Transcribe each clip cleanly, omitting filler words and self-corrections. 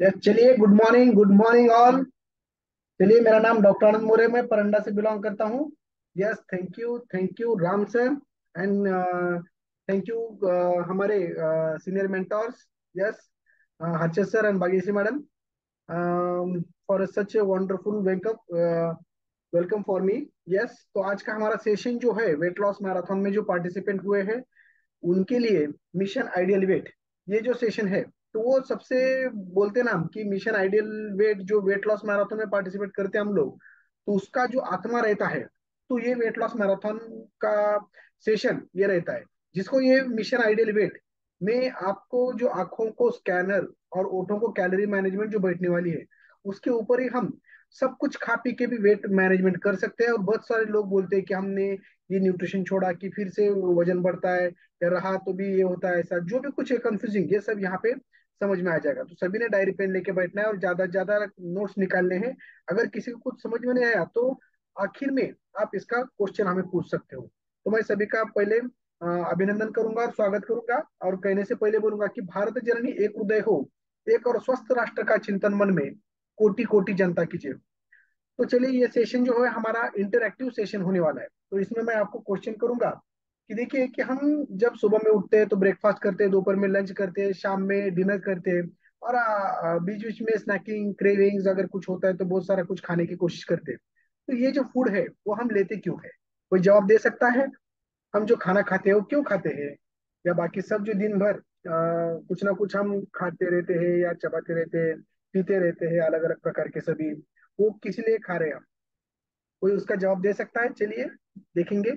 Yes, चलिए, good morning all. चलिए, मेरा नाम डॉक्टर आनंद मोरे, मैं परंडा से बिलोंग करता हूँ। Yes, thank you Ram sir, and thank you हमारे senior mentors. Yes, Harshad sir and Bhagyashree madam, for such a wonderful welcome for me. Yes, तो आज का हमारा सेशन जो है वेट लॉस मैराथन में जो पार्टिसिपेंट हुए हैं उनके लिए मिशन आइडियल वेट, ये जो सेशन है, तो वो सबसे बोलते ना हम कि मिशन आइडियल वेट जो वेट लॉस मैराथन में पार्टिसिपेट करते हैं हम लोग, तो उसका जो आत्मा रहता है, तो ये वेट लॉस मैराथन का सेशन ये रहता है, जिसको ये मिशन आइडियल वेट में आपको जो आंखों को स्कैनर और ओठों को कैलोरी मैनेजमेंट जो बैठने वाली है, उसके ऊपर ही हम सब कुछ खा पी के भी वेट मैनेजमेंट कर सकते हैं। और बहुत सारे लोग बोलते हैं कि हमने ये न्यूट्रिशन छोड़ा कि फिर से वजन बढ़ता है, या रहा तो भी ये होता है, ऐसा जो भी कुछ है कंफ्यूजिंग, ये सब यहाँ पे समझ में आ जाएगा। तो सभी ने डायरी पेन लेके बैठना है और ज्यादा से ज्यादा नोट्स निकालने हैं। अगर किसी को कुछ समझ में नहीं आया तो आखिर में आप इसका क्वेश्चन हमें पूछ सकते हो। तो मैं सभी का पहले अभिनंदन करूंगा और स्वागत करूंगा, और कहने से पहले बोलूंगा कि भारत जननी एक हृदय हो, एक और स्वस्थ राष्ट्र का चिंतन मन में, कोटि कोटि जनता की जय। तो चलिए, ये सेशन जो है हमारा इंटरएक्टिव सेशन होने वाला है। तो इसमें मैं आपको क्वेश्चन करूंगा कि देखिए कि हम जब सुबह में उठते हैं तो ब्रेकफास्ट करते हैं, दोपहर में लंच करते हैं, शाम में डिनर करते हैं, और बीच बीच में स्नैकिंग क्रेविंग्स अगर कुछ होता है तो बहुत सारा कुछ खाने की कोशिश करते हैं। तो ये जो फूड है वो हम लेते क्यों है? कोई जवाब दे सकता है? हम जो खाना खाते हैं वो क्यों खाते हैं? या बाकी सब जो दिन भर कुछ ना कुछ हम खाते रहते हैं या चबाते रहते हैं, पीते रहते हैं अलग अलग प्रकार के सभी, वो किस लिए खा रहे हैं हम? कोई उसका जवाब दे सकता है? चलिए देखेंगे।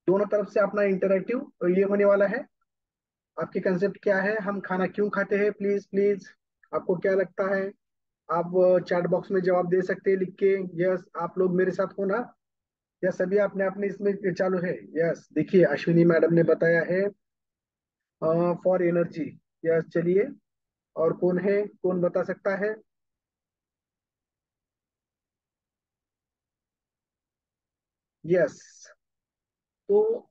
दोनों तरफ से अपना इंटरैक्टिव ये होने वाला है। आपकी कंसेप्ट क्या है, हम खाना क्यों खाते हैं? प्लीज प्लीज, आपको क्या लगता है? आप चैट बॉक्स में जवाब दे सकते हैं लिख के। यस, आप लोग मेरे साथ हो ना? या सभी अपने अपने इसमें चालू है? यस, देखिए अश्विनी मैडम ने बताया है फॉर एनर्जी। यस, चलिए, और कौन है, कौन बता सकता है? यस, तो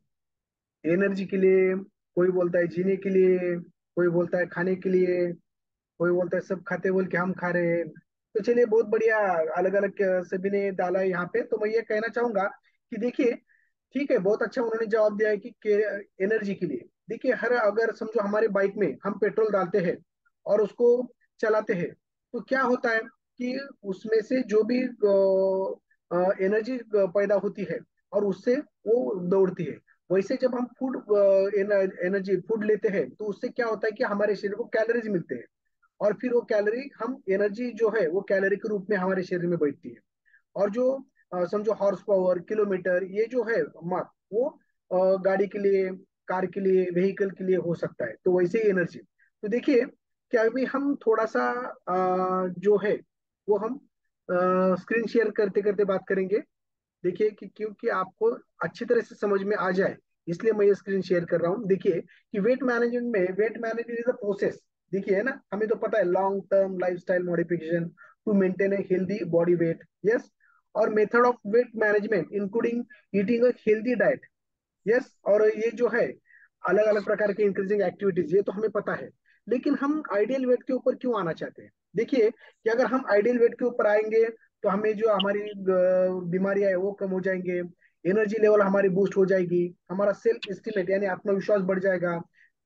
एनर्जी के लिए, कोई बोलता है जीने के लिए, कोई बोलता है खाने के लिए, कोई बोलता है सब खाते बोल के हम खा रहे हैं। तो चलिए, बहुत बढ़िया, अलग अलग सभी ने डाला है यहाँ पे। तो मैं ये कहना चाहूंगा कि देखिए, ठीक है, बहुत अच्छा उन्होंने जवाब दिया है कि एनर्जी के लिए। देखिए, हर अगर समझो हमारे बाइक में हम पेट्रोल डालते हैं और उसको चलाते हैं, तो क्या होता है कि उसमें से जो भी एनर्जी पैदा होती है और उससे वो दौड़ती है। वैसे जब हम फूड एनर्जी फूड लेते हैं तो उससे क्या होता है कि हमारे शरीर को कैलोरीज मिलते हैं, और फिर वो कैलोरी हम एनर्जी जो है वो कैलोरी के रूप में हमारे शरीर में बैठती है। और जो समझो हॉर्स पावर किलोमीटर ये जो है माप, वो गाड़ी के लिए, कार के लिए, व्हीकल के लिए हो सकता है। तो वैसे ही एनर्जी, तो देखिए कि अभी हम थोड़ा सा जो है वो हम स्क्रीन शेयर करते करते बात करेंगे। देखिए कि क्योंकि आपको अच्छी तरह से समझ में आ जाए, इसलिए मैं ये स्क्रीन शेयर कर रहा हूँ। देखिए कि वेट मैनेजमेंट में, weight management is a process. देखिए, है ना, हमें तो पता है, long term lifestyle modification to maintain a healthy body weight. Yes, और method of weight management including eating a healthy diet. Yes, और ये जो है अलग अलग प्रकार के इंक्रीजिंग एक्टिविटीज, ये तो हमें पता है। लेकिन हम आइडियल वेट के ऊपर क्यों आना चाहते हैं? देखिए कि अगर हम आइडियल वेट के ऊपर आएंगे तो हमें जो हमारी बीमारियां है वो कम हो जाएंगे, एनर्जी लेवल हमारी बूस्ट हो जाएगी, हमारा सेल्फ एस्टीमेट यानी आत्मविश्वास बढ़ जाएगा,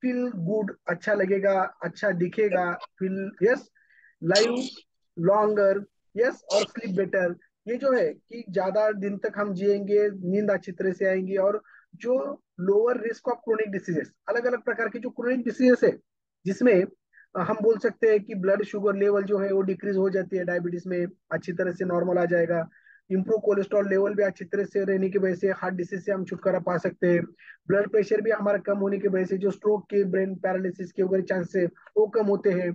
फील गुड, अच्छा लगेगा, अच्छा दिखेगा, feel, yes, live longer, yes, और स्लीप बेटर। ये जो है कि ज्यादा दिन तक हम जिएंगे, नींद अच्छी तरह से आएंगी, और जो lower risk of chronic diseases, अलग अलग प्रकार की जो क्रोनिक डिसीजेस है, जिसमें हम बोल सकते हैं कि ब्लड शुगर लेवल जो है वो डिक्रीज हो जाती है, डायबिटीज में अच्छी तरह से नॉर्मल आ जाएगा। इम्प्रूव कोलेस्ट्रॉल लेवल भी अच्छी तरह से रहने की वजह से हार्ट डिसीज से हम छुटकारा पा सकते हैं। ब्लड प्रेशर भी हमारा कम होने की वजह से जो स्ट्रोक के, ब्रेन पैरालिसिस के वगैरह चांस है वो कम होते हैं।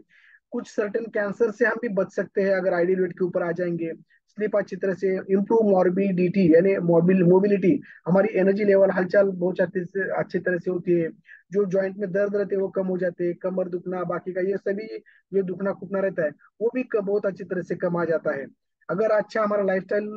कुछ सर्टेन कैंसर से हम भी बच सकते हैं अगर आइडियल वेट के ऊपर आ जाएंगे। स्लीप अच्छी तरह से, इम्प्रूव मॉर्बिडिटी यानी मोबिलिटी, हमारी एनर्जी लेवल, हलचल बहुत अच्छी तरह से होती है। जो जॉइंट में दर्द रहते हैं वो कम हो जाते हैं, कमर दुखना बाकी का ये सभी जो दुखना खुपना रहता है वो भी बहुत अच्छी तरह से कम आ जाता है। अगर अच्छा हमारा लाइफस्टाइल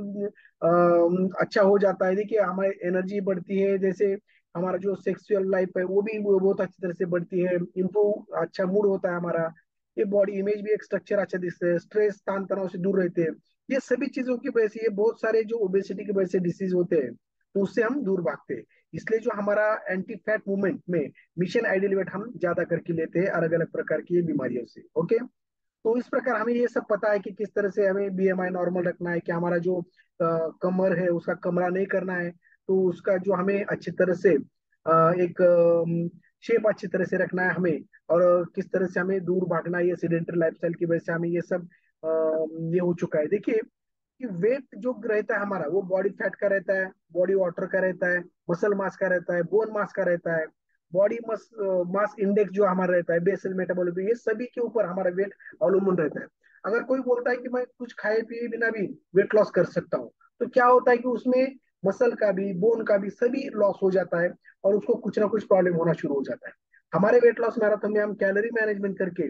अच्छा हो जाता है, देखिए हमारी एनर्जी बढ़ती है, जैसे हमारा जो सेक्सुअल लाइफ है वो भी बहुत अच्छी तरह से बढ़ती है, इम्प्रूव, अच्छा मूड होता है हमारा। ये बॉडी इमेज भी एक स्ट्रक्चर अच्छा दिखता है, स्ट्रेस तान तनाव से दूर रहते हैं। ये सभी चीजों की वजह से ये बहुत सारे जो ओबेसिटी की वजह से डिसीज होते हैं, तो उससे हम दूर भागते हैं। इसलिए जो हमारा एंटी फैट मूवमेंट में मिशन आइडियल वेट हम ज्यादा करके लेते हैं अलग अलग प्रकार की बीमारियों से। ओके, तो इस प्रकार हमें ये सब पता है कि किस तरह से हमें बीएमआई नॉर्मल रखना है, कि हमारा जो कमर है उसका कमरा नहीं करना है, तो उसका जो हमें अच्छी तरह से एक शेप अच्छी तरह से रखना है हमें, और किस तरह से हमें दूर भागना है ये सीडेंटरी लाइफस्टाइल की वजह से हमें ये सब ये हो चुका है। देखिए कि वेट जो रहता है हमारा वो बॉडी फैट का रहता है, बॉडी वाटर का रहता है, मसल मास का रहता है, बोन मास का रहता है, बॉडी मस मास इंडेक्स जो हमारा रहता है, बेसल मेटाबॉलिज्म, ये सभी के ऊपर हमारा वेट अवलंबन रहता है। अगर कोई बोलता है कि मैं कुछ खाए पिए बिना भी वेट लॉस कर सकता हूँ, तो क्या होता है कि उसमें मसल का भी बोन का भी सभी लॉस हो जाता है, और उसको कुछ ना कुछ प्रॉब्लम होना शुरू हो जाता है। हमारे वेट लॉस मैराथन में हम कैलोरी मैनेजमेंट करके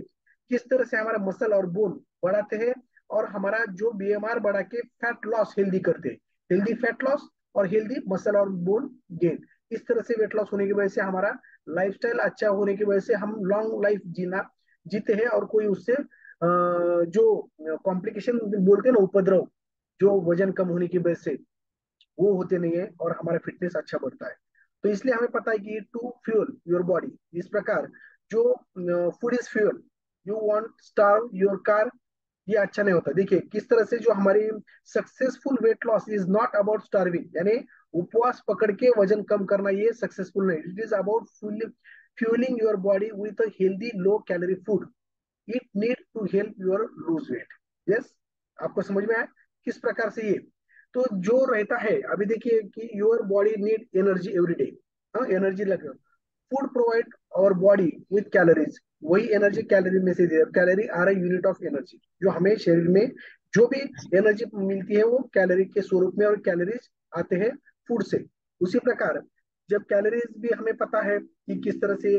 किस तरह से हमारा मसल और बोन बढ़ाते हैं, और हमारा जो बीएमआर बढ़ा के फैट लॉस हेल्दी करते हैं, हेल्दी फैट लॉस और हेल्दी मसल और बोन गेन। इस तरह से वेट लॉस होने की वजह से हमारा लाइफस्टाइल अच्छा होने की वजह से हम लॉन्ग लाइफ जीना जीते हैं, और कोई उससे जो कॉम्प्लिकेशन बोलते हैं ना, उपद्रव, जो वजन कम होने की वजह से वो होते नहीं है, और हमारा फिटनेस अच्छा बढ़ता है। तो इसलिए हमें पता है कि टू फ्यूल योर बॉडी, इस प्रकार जो food is fuel, you want starve your car, ये अच्छा नहीं होता। देखिए किस तरह से जो हमारी successful weight loss is not about starving, यानी उपवास पकड़ के वजन कम करना, ये सक्सेसफुल नहीं। It is about fuelling your body with a healthy low calorie food, it need to help your lose weight. Yes, आपको समझ में आया किस प्रकार से ये, तो जो रहता है अभी देखिए कि your body need energy every day. हाँ, एनर्जी लग, food provide our body with calories, वही एनर्जी कैलोरी में से दे, calorie are a unit of energy, जो हमें शरीर में जो भी एनर्जी मिलती है वो कैलोरी के स्वरूप में, और कैलोरीज आते हैं फूड से। उसी प्रकार जब कैलोरीज भी हमें पता है कि किस तरह से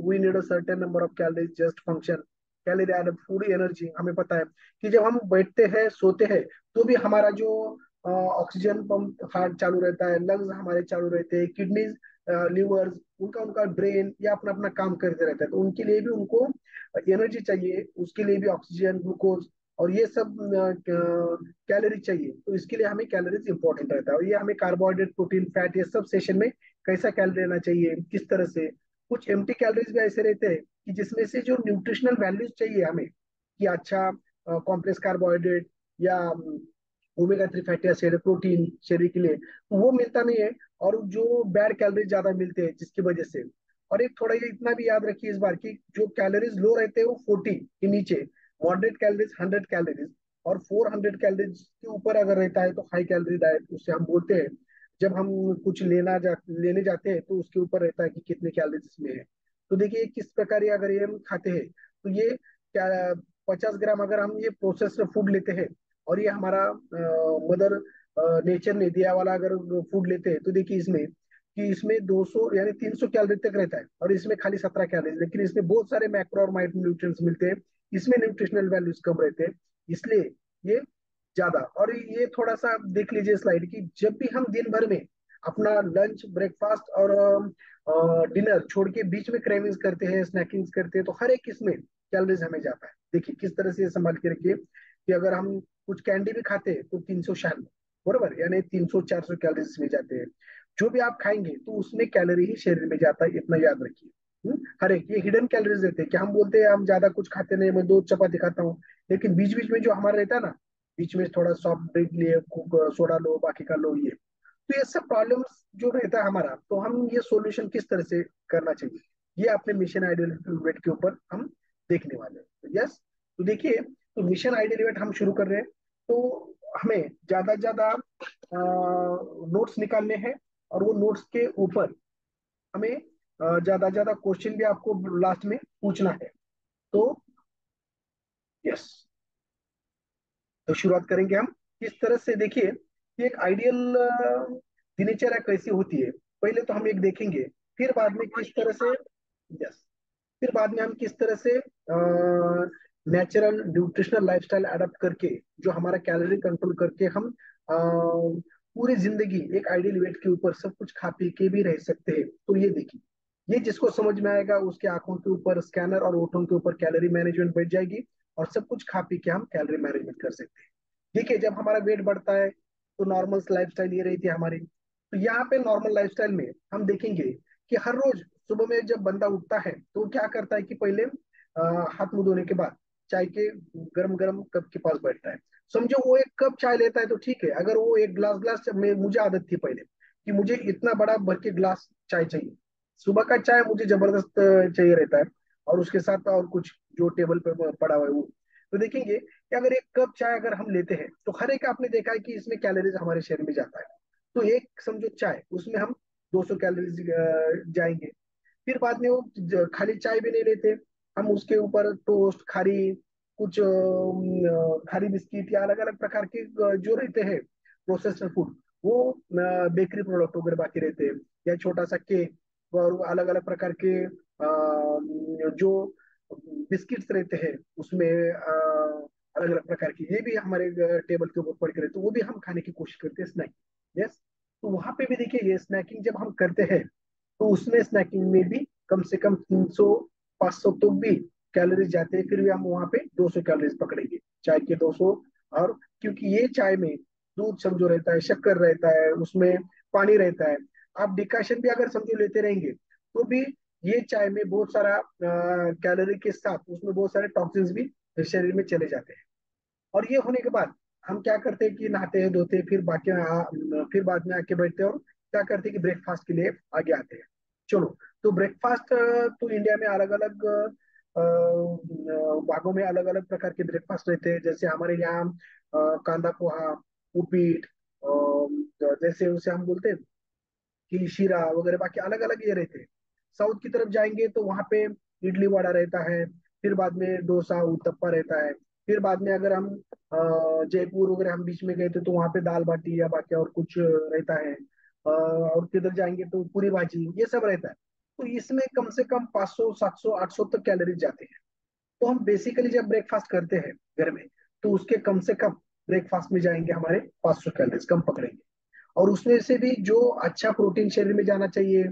we need a certain number of calories just function, calorie and food energy, हमें पता है कि जब हम बैठते हैं सोते हैं तो भी हमारा जो ऑक्सीजन पंप हार्ट चालू रहता है, लंग्स हमारे चालू रहते हैं, किडनीज, लिवर्स, उनका उनका ब्रेन ये अपना अपना काम करते रहता है, तो उनके लिए भी उनको एनर्जी चाहिए, उसके लिए भी ऑक्सीजन ग्लूकोज और ये सब कैलोरी चाहिए। तो इसके लिए हमें कैलोरीज इंपॉर्टेंट रहता है, और ये हमें कार्बोहाइड्रेट प्रोटीन फैट ये सब सेशन में कैसा कैलोरी लेना चाहिए किस तरह से। कुछ एम्प्टी कैलोरीज भी ऐसे रहते हैं कि जिसमें से जो न्यूट्रिशनल वैल्यूज चाहिए हमें, कि अच्छा कॉम्प्लेक्स कार्बोहाइड्रेट या ओमेगा 3 फैटी एसिड प्रोटीन शरीर के लिए, तो वो मिलता नहीं है, और जो बैड कैलोरीज ज्यादा मिलते हैं जिसकी वजह से। और एक थोड़ा ये इतना भी याद रखिए इस बार की, जो कैलोरीज लो रहते हैं वो 40 के नीचे, मॉडरेट कैलोरीज 100 कैलोरीज, और 400 कैलोरीज के ऊपर अगर रहता है तो हाई कैलोरी डाइट उससे हम बोलते हैं। जब हम कुछ लेने जाते हैं तो उसके ऊपर रहता है कि कितने कैलोरीज इसमें है। तो देखिए किस प्रकार ये अगर ये हम खाते हैं, तो ये क्या 50 ग्राम अगर हम ये प्रोसेस्ड फूड लेते हैं, और ये हमारा मदर नेचर ने दिया वाला अगर फूड लेते हैं, तो देखिए इसमें कि इसमें 200 यानी 300 कैलोरी तक रहता है, और इसमें खाली 17 कैलोरी, लेकिन इसमें बहुत सारे मैक्रो और माइक्रो न्यूट्रिएंट्स मिलते हैं, इसमें न्यूट्रिशनल वैल्यूज कम रहते हैं, इसलिए ये ज्यादा। और ये थोड़ा सा देख लीजिए स्लाइड की, जब भी हम दिन भर में अपना लंच ब्रेकफास्ट और डिनर छोड़ के बीच में क्रेविंग्स करते हैं, स्नैकिंग्स करते हैं, तो हर एक इसमें कैलोरीज हमें जाता है। देखिए किस तरह से ये संभाल के रखिए कि अगर हम कुछ कैंडी भी खाते हैं तो 300 बरोबर, यानी 300 400 कैलोरीज में जाते हैं। जो भी आप खाएंगे तो उसमें कैलोरी ही शरीर में जाता है, इतना याद रखिए। हर एक ये हिडन कैलोरीज रहते हैं, कि हम बोलते हैं हम ज्यादा कुछ खाते नहीं, मैं 2 चपाती खाता हूँ, लेकिन बीच बीच में जो हमारा रहता है ना, बीच में थोड़ा सॉफ्ट ड्रिंक लिए, सोडा लो, बाकी का लो, ये तो ये सब प्रॉब्लम्स जो रहता है हमारा, तो हम ये सॉल्यूशन किस तरह से करना चाहिए, ये अपने मिशन आइडियल वेट के ऊपर हम देखने वाले हैं। तो यस, तो देखिए, तो मिशन आइडियल वेट हम शुरू कर रहे हैं, तो हमें ज्यादा ज्यादा नोट्स निकालने हैं, और वो नोट्स के ऊपर हमें ज्यादा ज्यादा क्वेश्चन भी आपको लास्ट में पूछना है। तो यस, तो शुरुआत करेंगे हम किस तरह से। देखिए कि एक आइडियल दिनचर्या कैसी होती है, पहले तो हम एक देखेंगे, फिर बाद में किस तरह से, यस, फिर बाद में हम किस तरह से नेचुरल न्यूट्रिशनल लाइफस्टाइल अडेप्ट करके, जो हमारा कैलोरी कंट्रोल करके हम पूरी जिंदगी एक आइडियल वेट के ऊपर सब कुछ खा पी के भी रह सकते हैं। तो ये देखिए, ये जिसको समझ में आएगा उसके आंखों के ऊपर स्कैनर और होठों के ऊपर कैलोरी मैनेजमेंट बैठ जाएगी, और सब कुछ खा पी के हम कैलोरी मैनेजमेंट कर सकते हैं। ठीक है, जब हमारा वेट बढ़ता है तो नॉर्मल लाइफस्टाइल ये रही थी हमारी। तो यहाँ पे नॉर्मल लाइफस्टाइल में हम देखेंगे कि हर रोज सुबह में जब बंदा उठता है तो वो क्या करता है कि पहले हाथ मुंह धोने के बाद चाय के गरम गरम कप के पास बैठता है। समझो वो एक कप चाय लेता है तो ठीक है, अगर वो एक ग्लास ग्लास में, मुझे आदत थी पहले कि मुझे इतना बड़ा भर के ग्लास चाय चाहिए, सुबह का चाय मुझे जबरदस्त चाहिए रहता है, और उसके साथ और कुछ जो टेबल पे पड़ा हुआ है वो। तो देखेंगे कि अगर एक कप चाय अगर हम लेते हैं तो हर एक आपने देखा है कि इसमें कैलोरीज हमारे शरीर में जाता है। तो एक समझो चाय, उसमें हम 200 कैलोरीज जाएंगे। फिर बाद में वो खाली चाय भी नहीं लेते, हम उसके ऊपर टोस्ट, खारी, कुछ खारी बिस्किट या अलग अलग प्रकार के जो रहते हैं प्रोसेस्ड फूड, वो बेकरी प्रोडक्ट वगैरह बाकी रहते हैं, या छोटा सा केक और अलग अलग प्रकार के जो बिस्किट्स रहते हैं उसमें अलग अलग प्रकार की, ये भी हमारे टेबल के ऊपर पड़ के रहते हैं, वो भी हम खाने की कोशिश करते हैं स्नैकिंग। यस। तो वहां पे भी देखिए, ये स्नैकिंग जब हम करते हैं तो उसमें स्नैकिंग में भी कम से कम 300 500 तो भी कैलोरीज जाते हैं, फिर भी हम वहां पे 200 कैलोरीज पकड़ेंगे, चाय के 200। और क्योंकि ये चाय में दूध समझो रहता है, शक्कर रहता है, उसमें पानी रहता है, आप डिकाशन भी अगर समझो लेते रहेंगे तो भी ये चाय में बहुत सारा कैलोरी के साथ उसमें बहुत सारे टॉक्सिन्स भी शरीर में चले जाते हैं। और ये होने के बाद हम क्या करते हैं कि नहाते हैं धोते हैं, फिर फिर बाद में आके बैठते हैं और क्या करते हैं कि ब्रेकफास्ट के लिए आगे आते हैं। चलो, तो ब्रेकफास्ट तो इंडिया में अलग अलग भागों में अलग अलग प्रकार के ब्रेकफास्ट रहते हैं। जैसे हमारे यहाँ कांदा पोहा, उपीट, जैसे उसे हम बोलते हैं कि शीरा वगैरह, बाकी अलग अलग ये रहते हैं। साउथ की तरफ जाएंगे तो वहां पे इडली वड़ा रहता है, फिर बाद में डोसा उत्तप्पा रहता है, फिर बाद में अगर हम जयपुर वगैरह हम बीच में गए थे तो वहां पे दाल बाटी या बाकी और कुछ रहता है। और किधर जाएंगे तो पूरी भाजी, ये सब रहता है। तो इसमें कम से कम 500 700 800 तक कैलोरीज जाते हैं। तो हम बेसिकली जब ब्रेकफास्ट करते हैं घर में, तो उसके कम से कम ब्रेकफास्ट में जाएंगे हमारे 500 कैलोरीज कम पकड़ेंगे। और उसमें से भी जो अच्छा प्रोटीन शरीर में जाना चाहिए,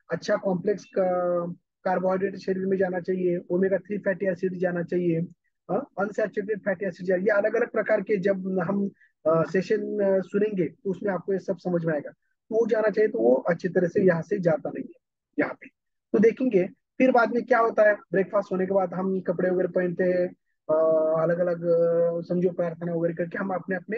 अच्छा कॉम्प्लेक्स कार्बोहाइड्रेट शरीर में जाना चाहिए, ओमेगा 3 फैटी एसिड जाना चाहिए, अनसैचुरेटेड फैटी एसिड, ये अलग अलग प्रकार के जब हम सेशन सुनेंगे तो उसमें आपको ये सब समझ में आएगा। तो वो जाना चाहिए, तो वो अच्छी तरह से यहाँ से जाता नहीं है यहाँ पे। तो देखेंगे फिर बाद में क्या होता है, ब्रेकफास्ट होने के बाद हम कपड़े वगैरह पहनते हैं, अलग अलग समझो प्रार्थना वगैरह करके हम अपने अपने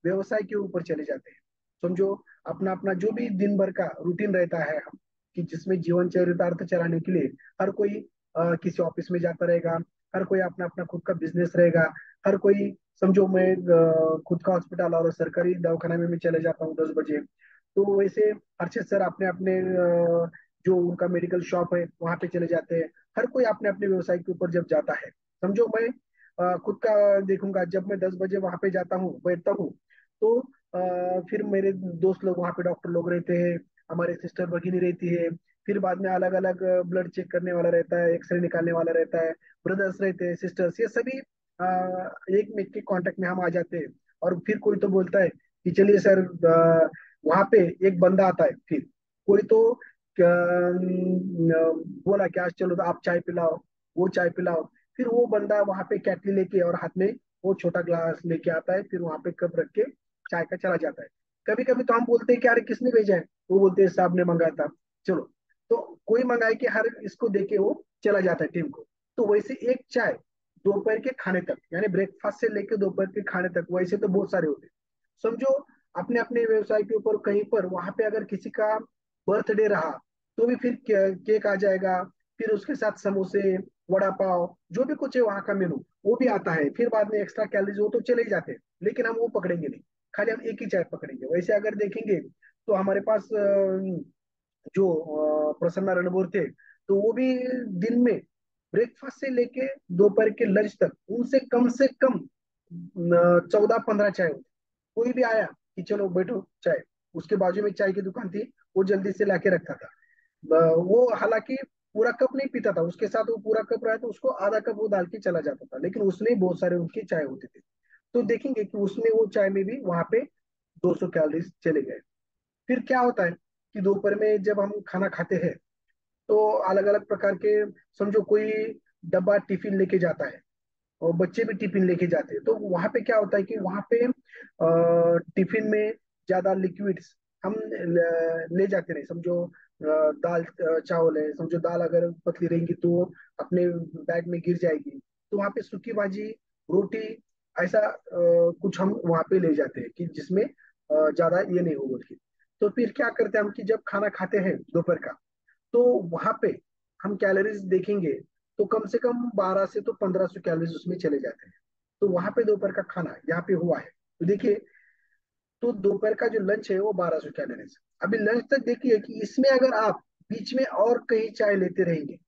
व्यवसाय के ऊपर चले जाते हैं। समझो अपना अपना जो भी दिन भर का रूटीन रहता है हम, कि जिसमें जीवन चरितार्थ चलाने के लिए हर कोई किसी ऑफिस में जाता रहेगा, हर कोई अपना अपना खुद का बिजनेस रहेगा, हर कोई समझो मैं खुद का हॉस्पिटल और सरकारी दवाखाना में भी चले जाता हूँ 10 बजे। तो वैसे हर्षित सर अपने अपने जो उनका मेडिकल शॉप है वहां पे चले जाते हैं। हर कोई अपने अपने व्यवसाय के ऊपर जब जाता है, समझो मैं खुद का देखूंगा, जब मैं 10 बजे वहां पे जाता हूँ बैठता हूँ, तो फिर मेरे दोस्त लोग वहाँ पे डॉक्टर लोग रहते हैं, हमारे सिस्टर भगिनी रहती है, फिर बाद में अलग अलग ब्लड चेक करने वाला रहता है, एक्सरे निकालने वाला रहता है, ब्रदर्स रहते हैं, सिस्टर्स, ये सभी एक में के कांटेक्ट में हम आ जाते हैं। और फिर कोई तो बोलता है कि चलिए सर, वहां पे एक बंदा आता है, फिर कोई तो बोला कि आज चलो तो आप चाय पिलाओ, वो चाय पिलाओ। फिर वो बंदा वहां पे कैटली लेके और हाथ में वो छोटा ग्लास लेके आता है, फिर वहां पे कप रख के चाय का चला जाता है। कभी कभी तो हम बोलते हैं कि अरे किसने भेजा है, वो बोलते हैं साहब ने मंगाया था, चलो। तो कोई मंगाए कि हर इसको देके वो चला जाता है टीम को। तो वैसे एक चाय दोपहर के खाने तक, यानी ब्रेकफास्ट से लेके दोपहर के खाने तक, वैसे तो बहुत सारे होते हैं। समझो अपने अपने व्यवसाय के ऊपर कहीं पर वहां पे अगर किसी का बर्थडे रहा तो भी फिर केक आ जाएगा, फिर उसके साथ समोसे, वड़ा पाव, जो भी कुछ है वहां का मेनू वो भी आता है। फिर बाद में एक्स्ट्रा कैलोरीज वो तो चले ही जाते हैं, लेकिन हम वो पकड़ेंगे नहीं, खाली हम एक ही चाय पकड़ेंगे। वैसे अगर देखेंगे तो हमारे पास जो प्रसन्ना रणबोर थे, तो वो भी दिन में ब्रेकफास्ट से लेके दोपहर के लंच तक उनसे कम से कम 14 15 चाय होती। कोई भी आया कि चलो बैठो चाय, उसके बाजू में चाय की दुकान थी, वो जल्दी से लाके रखता था। वो हालांकि पूरा कप नहीं पीता था, उसके साथ वो पूरा कप रहा तो उसको आधा कप वो डाल के चला जाता था, लेकिन उसमें बहुत सारे उनके चाय होते थे। तो देखेंगे कि उसमें वो चाय में भी वहां पे 200 कैलोरीज चले गए। फिर क्या होता है कि दोपहर में जब हम खाना खाते हैं तो अलग अलग प्रकार के, समझो कोई डब्बा टिफिन लेके जाता है और बच्चे भी टिफिन लेके जाते हैं, तो वहां पे क्या होता है कि वहां पे टिफिन में ज्यादा लिक्विड्स हम ले जाते नहीं, समझो दाल चावल है, समझो दाल अगर पतली रहेंगी तो वो अपने बैग में गिर जाएगी, तो वहां पे सूखी भाजी, रोटी, ऐसा कुछ हम वहां पे ले जाते हैं कि जिसमें ज्यादा ये नहीं हो बोल के। तो फिर क्या करते हैं हम कि जब खाना खाते हैं दोपहर का, तो वहां पे हम कैलोरीज देखेंगे तो कम से कम 1200 से 1500 कैलोरीज उसमें चले जाते हैं। तो वहां पे दोपहर का खाना यहाँ पे हुआ है, तो देखिए, तो दोपहर का जो लंच है वो 1200 कैलोरीज। अभी लंच तक देखिए कि इसमें अगर आप बीच में और कहीं चाय लेते रहेंगे,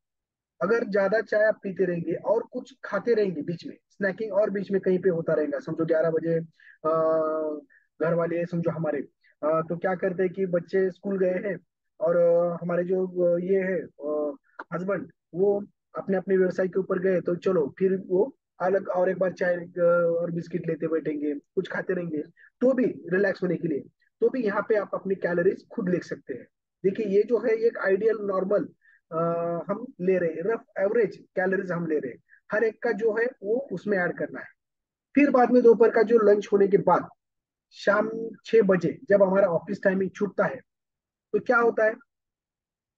अगर ज्यादा चाय आप पीते रहेंगे और कुछ खाते रहेंगे बीच में, स्नैकिंग और बीच में कहीं पे होता रहेगा, समझो 11 बजे घर वाले समझो हमारे तो क्या करते हैं कि बच्चे स्कूल गए हैं और हमारे जो ये है हस्बैंड, वो अपने अपने व्यवसाय के ऊपर गए, तो चलो फिर वो अलग और एक बार चाय और बिस्किट लेते बैठेंगे, कुछ खाते रहेंगे, तो भी रिलैक्स होने के लिए, तो भी यहाँ पे आप अपनी कैलोरीज खुद लिख सकते हैं। देखिए ये जो है एक आइडियल नॉर्मल हम ले रहे हैं, रफ एवरेज कैलोरीज हम ले रहे हैं, हर एक का जो है वो उसमें ऐड करना है। फिर बाद में दोपहर का जो लंच होने के बाद शाम 6 बजे जब हमारा ऑफिस टाइमिंग छूटता है, तो क्या होता है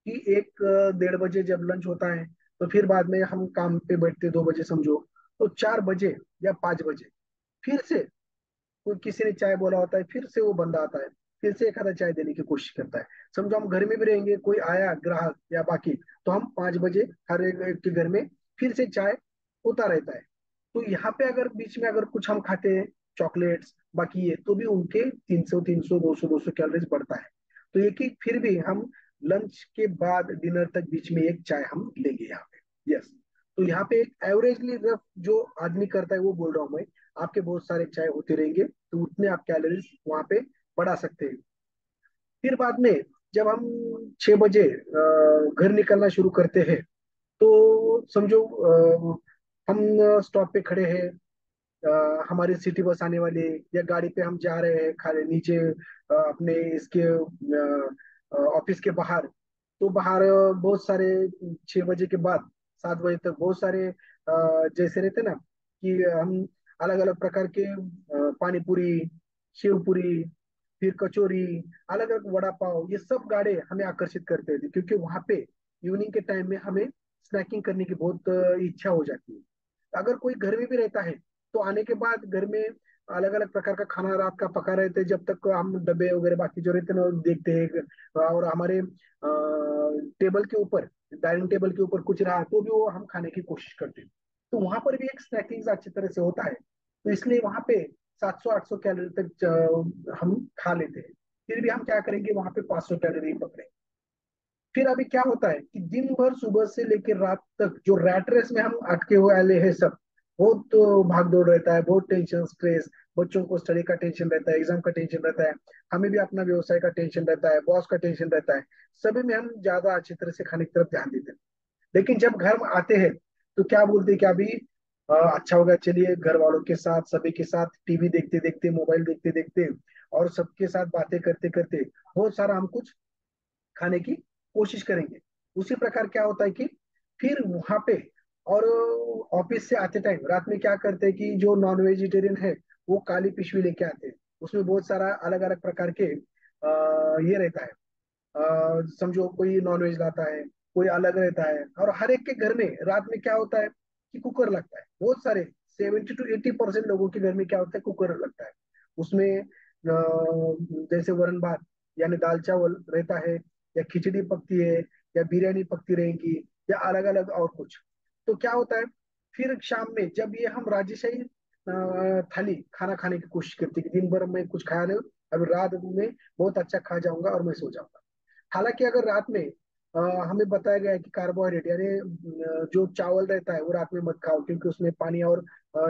कि 1 डेढ़ बजे जब लंच होता है, तो फिर बाद में हम काम पे बैठते 2 बजे समझो, तो 4 बजे या 5 बजे फिर से कोई किसी ने चाय बोला होता है, फिर से वो बंदा आता है, फिर से एक आधा चाय देने की कोशिश करता है। समझो हम घर में भी रहेंगे, कोई आया ग्राहक या बाकी, तो हम 5 बजे हर एक के घर में फिर से चाय होता रहता है। तो यहाँ पे अगर बीच में अगर कुछ हम खाते हैं, चॉकलेट्स बाकी ये, तो भी उनके 300 300 200 कैलोरीज बढ़ता है। तो ये कि फिर भी हम लंच के बाद डिनर तक बीच में एक चाय हम लेंगे यहाँ पे, यस। तो यहाँ पे एक एवरेजली रफ जो आदमी करता है वो बोल रहा हूँ मैं, आपके बहुत सारे चाय होते रहेंगे, तो उतने आप कैलोरीज वहां पे बढ़ा सकते हैं। फिर बाद में जब हम 6 बजे घर निकलना शुरू करते हैं, तो समझो हम स्टॉप पे खड़े हैं, हमारी सिटी बस आने वाली है, या गाड़ी पे हम जा रहे हैं खाली नीचे अपने इसके ऑफिस के बाहर, तो बाहर बहुत सारे 6 बजे के बाद 7 बजे तक बहुत सारे जैसे रहते ना कि हम अलग अलग प्रकार के पानी पूरी, शेव पूरी, फिर कचौरी, अलग अलग वड़ा पाव, ये सब गाड़े हमें आकर्षित करते थे, क्योंकि वहां पे इवनिंग के टाइम में हमें स्नैकिंग करने की बहुत इच्छा हो जाती है। अगर कोई घर में भी रहता है, तो आने के बाद घर में अलग अलग प्रकार का खाना रात का पका रहे थे, जब तक हम डब्बे वगैरह बाकी जो रहते हैं ना वो देखते हैं, और हमारे टेबल के ऊपर, डाइनिंग टेबल के ऊपर कुछ रहा तो भी वो हम खाने की कोशिश करते हैं। तो वहां पर भी एक स्नैकिंग अच्छी तरह से होता है, तो इसलिए वहां पे 700 800 कैलोरी तक हम खा लेते हैं। फिर भी हम क्या करेंगे, वहां पे 500 कैलोरी पकड़े। फिर अभी क्या होता है कि दिन भर सुबह से लेकर रात तक जो रैट रेस में हम अटके हुए वाले हैं सब, बहुत तो भाग दौड़ रहता है, बहुत टेंशन स्ट्रेस, बच्चों को स्टडी का टेंशन रहता है, एग्जाम का टेंशन रहता है, हमें भी अपना व्यवसाय का टेंशन रहता है, बॉस का टेंशन रहता है, सभी में हम ज्यादा अच्छी तरह से खाने की तरफ ध्यान देते हैं। लेकिन जब घर में आते हैं, तो क्या बोलते हैं कि अभी अच्छा होगा, चलिए घर वालों के साथ सभी के साथ टीवी देखते देखते, मोबाइल देखते देखते और सबके साथ बातें करते करते बहुत सारा हम कुछ खाने की कोशिश करेंगे। उसी प्रकार क्या होता है कि फिर वहां पे और ऑफिस से आते टाइम रात में क्या करते हैं कि जो नॉन वेजिटेरियन है वो काली पिशवी लेके आते हैं, उसमें बहुत सारा अलग अलग प्रकार के ये रहता है, समझो कोई नॉन वेज लाता है, कोई अलग रहता है, और हर एक के घर में रात में क्या होता है कि कुकर लगता है, बहुत सारे 70 to 80% लोगों के घर में क्या होता है, कुकर लगता है। उसमें जैसे वरण भात यानी दाल चावल रहता है, या खिचड़ी पकती है, या बिरयानी पकती रहेगी, या अलग अलग और कुछ। तो क्या होता है, फिर शाम में जब ये हम राजशाही थाली खाना खाने की कोशिश करते हैं कि दिन भर मैं कुछ खाया नहीं, अब रात में बहुत अच्छा खा जाऊंगा और मैं सो जाऊंगा। हालांकि अगर रात में हमें बताया गया है कि कार्बोहाइड्रेट यानी जो चावल रहता है वो रात में मत खाओ, क्योंकि उसमें पानी और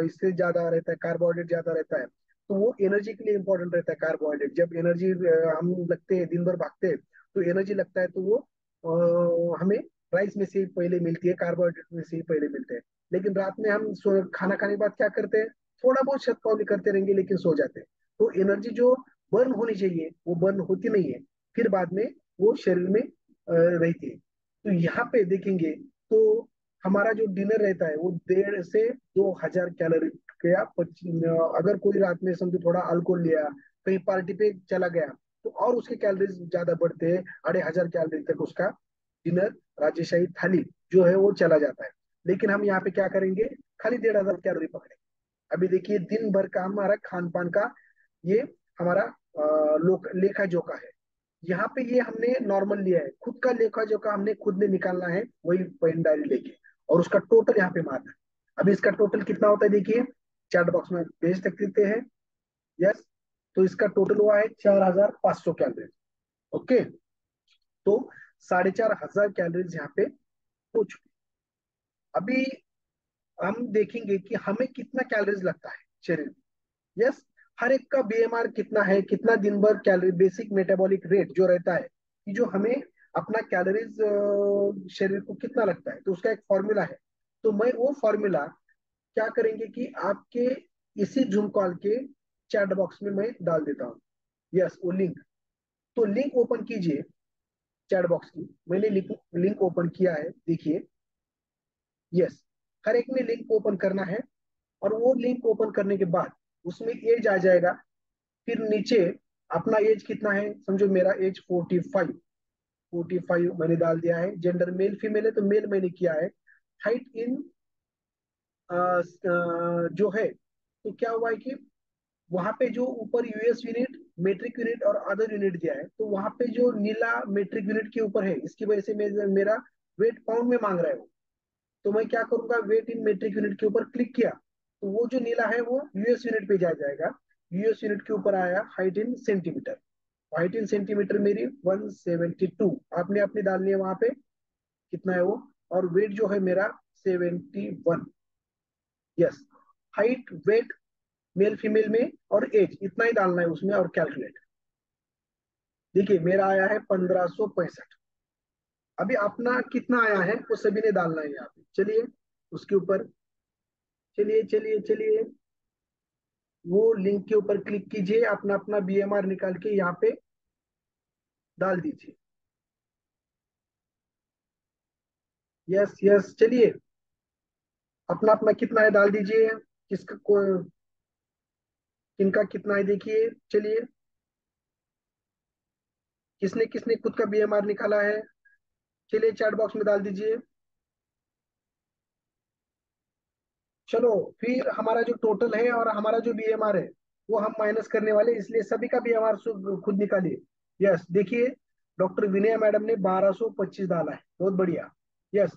इससे ज्यादा रहता है, कार्बोहाइड्रेट ज्यादा रहता है, तो वो एनर्जी के लिए इंपॉर्टेंट रहता है कार्बोहाइड्रेट। जब एनर्जी हम लगते हैं, दिन भर भागते हैं, तो एनर्जी लगता है, तो वो हमें राइस में से ही पहले मिलती है, कार्बोहाइड्रेट में से ही पहले मिलते हैं। लेकिन रात में हम खाना खाने के बाद क्या करते हैं, थोड़ा बहुत शतपावली करते रहेंगे लेकिन सो जाते हैं। तो एनर्जी जो बर्न होनी चाहिए वो बर्न होती नहीं है, फिर बाद में वो शरीर में रहती है। तो यहाँ पे देखेंगे तो हमारा जो डिनर रहता है वो 1,500 से 2,000 कैलोरी का। अगर कोई रात में समझो थोड़ा अल्कोहल लिया, कहीं पार्टी पे चला गया, तो और उसके कैलोरीज ज्यादा बढ़ते हैं, 2,500 कैलोरी तक उसका डिनर, राजशाही थाली जो है वो चला जाता है। लेकिन हम यहाँ पे क्या करेंगे, खाली 1,500 कैलोरी पकड़े। अभी देखिए दिन भर का हमारा खान पान का ये हमारा लेखा जोखा है। यहाँ पे ये हमने नॉर्मल लिया है, खुद का लेखा जोखा हमने खुद ने निकालना है, वही पॉइंट डायरी लेके, और उसका टोटल यहाँ पे मारना है। अभी इसका टोटल कितना होता है देखिए, चैट बॉक्स में भेज सकते हैं। यस, तो इसका टोटल हुआ है 4,500 कैलोरी। ओके, तो 4,500 कैलोरीज यहाँ पे हो चुकी। अभी हम देखेंगे कि हमें कितना कैलोरीज लगता है शरीर में। यस, हर एक का बीएमआर कितना है, कितना दिन भर कैलोरी, बेसिक मेटाबॉलिक रेट जो रहता है कि जो हमें अपना कैलोरीज शरीर को कितना लगता है, तो उसका एक फॉर्मूला है। तो मैं वो फॉर्मूला क्या करेंगे कि आपके इसी जूम कॉल के चैट बॉक्स में मैं डाल देता हूँ। यस, वो लिंक, तो लिंक ओपन कीजिए चैट बॉक्स की। मैंने लिंक लिंक ओपन किया है, देखिए। यस, हर एक में लिंक ओपन करना है, और वो लिंक ओपन करने के बाद उसमें एज आ जाएगा। फिर नीचे अपना एज कितना है, समझो मेरा एज 45, 45 मैंने डाल दिया है। जेंडर मेल फीमेल है तो मेल मैंने किया है। हाइट इन जो है, तो क्या हुआ है कि वहां पे जो ऊपर यूएस यूनिट, मेट्रिक यूनिट और अदर यूनिट दिया है, तो वहां पे जो नीला मेट्रिक यूनिट के ऊपर है, इसकी वजह से मेरा वेट पाउंड में मांग रहा है वो। तो मैं क्या करूंगा, वेट इन मेट्रिक यूनिट के ऊपर क्लिक किया, तो वो जो नीला है वो यूएस यूनिट पे जा जाएगा। यूएस यूनिट के ऊपर आया height in centimetre. Height in centimetre मेरी 172, आपने अपनी डालनी है वहां पे कितना है वो। और वेट जो है मेरा 71। Yes, height weight male female में और एज इतना ही डालना है उसमें, और कैलकुलेट। देखिए मेरा आया है 1,565। अभी अपना कितना आया है वो सभी ने डालना है यहाँ पे। चलिए उसके ऊपर, चलिए चलिए चलिए, वो लिंक के ऊपर क्लिक कीजिए, अपना अपना बीएमआर निकाल के यहाँ पे डाल दीजिए। यस यस, चलिए अपना अपना कितना है डाल दीजिए। किसका किनका कितना है देखिए। चलिए, किसने किसने खुद का बीएमआर निकाला है, चलिए चैट बॉक्स में डाल दीजिए। चलो, फिर हमारा जो टोटल है और हमारा जो बीएमआर है वो हम माइनस करने वाले, इसलिए सभी का बीएमआर खुद निकालिए। यस, देखिए डॉक्टर विनय मैडम ने 1,225 डाला है, बहुत बढ़िया। यस,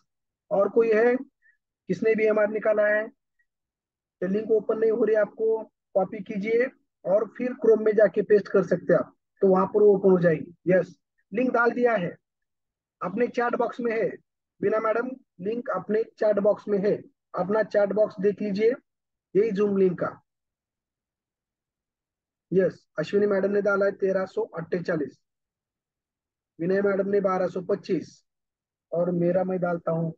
और कोई है किसने बीएमआर निकाला है? तो लिंक ओपन नहीं हो रही आपको, कॉपी कीजिए और फिर क्रोम में जाके पेस्ट कर सकते हैं आप, तो वहां पर ओपन हो जाएगी। यस, लिंक डाल दिया है, अपने चैट बॉक्स में है। बिना मैडम, लिंक अपने चैट बॉक्स में है, अपना चैट बॉक्स देख लीजिए, यही जूम लिंक का। यस, अश्विनी मैडम ने डाला है 1,348, विनय मैडम ने 1,225, और मेरा मैं डालता हूँ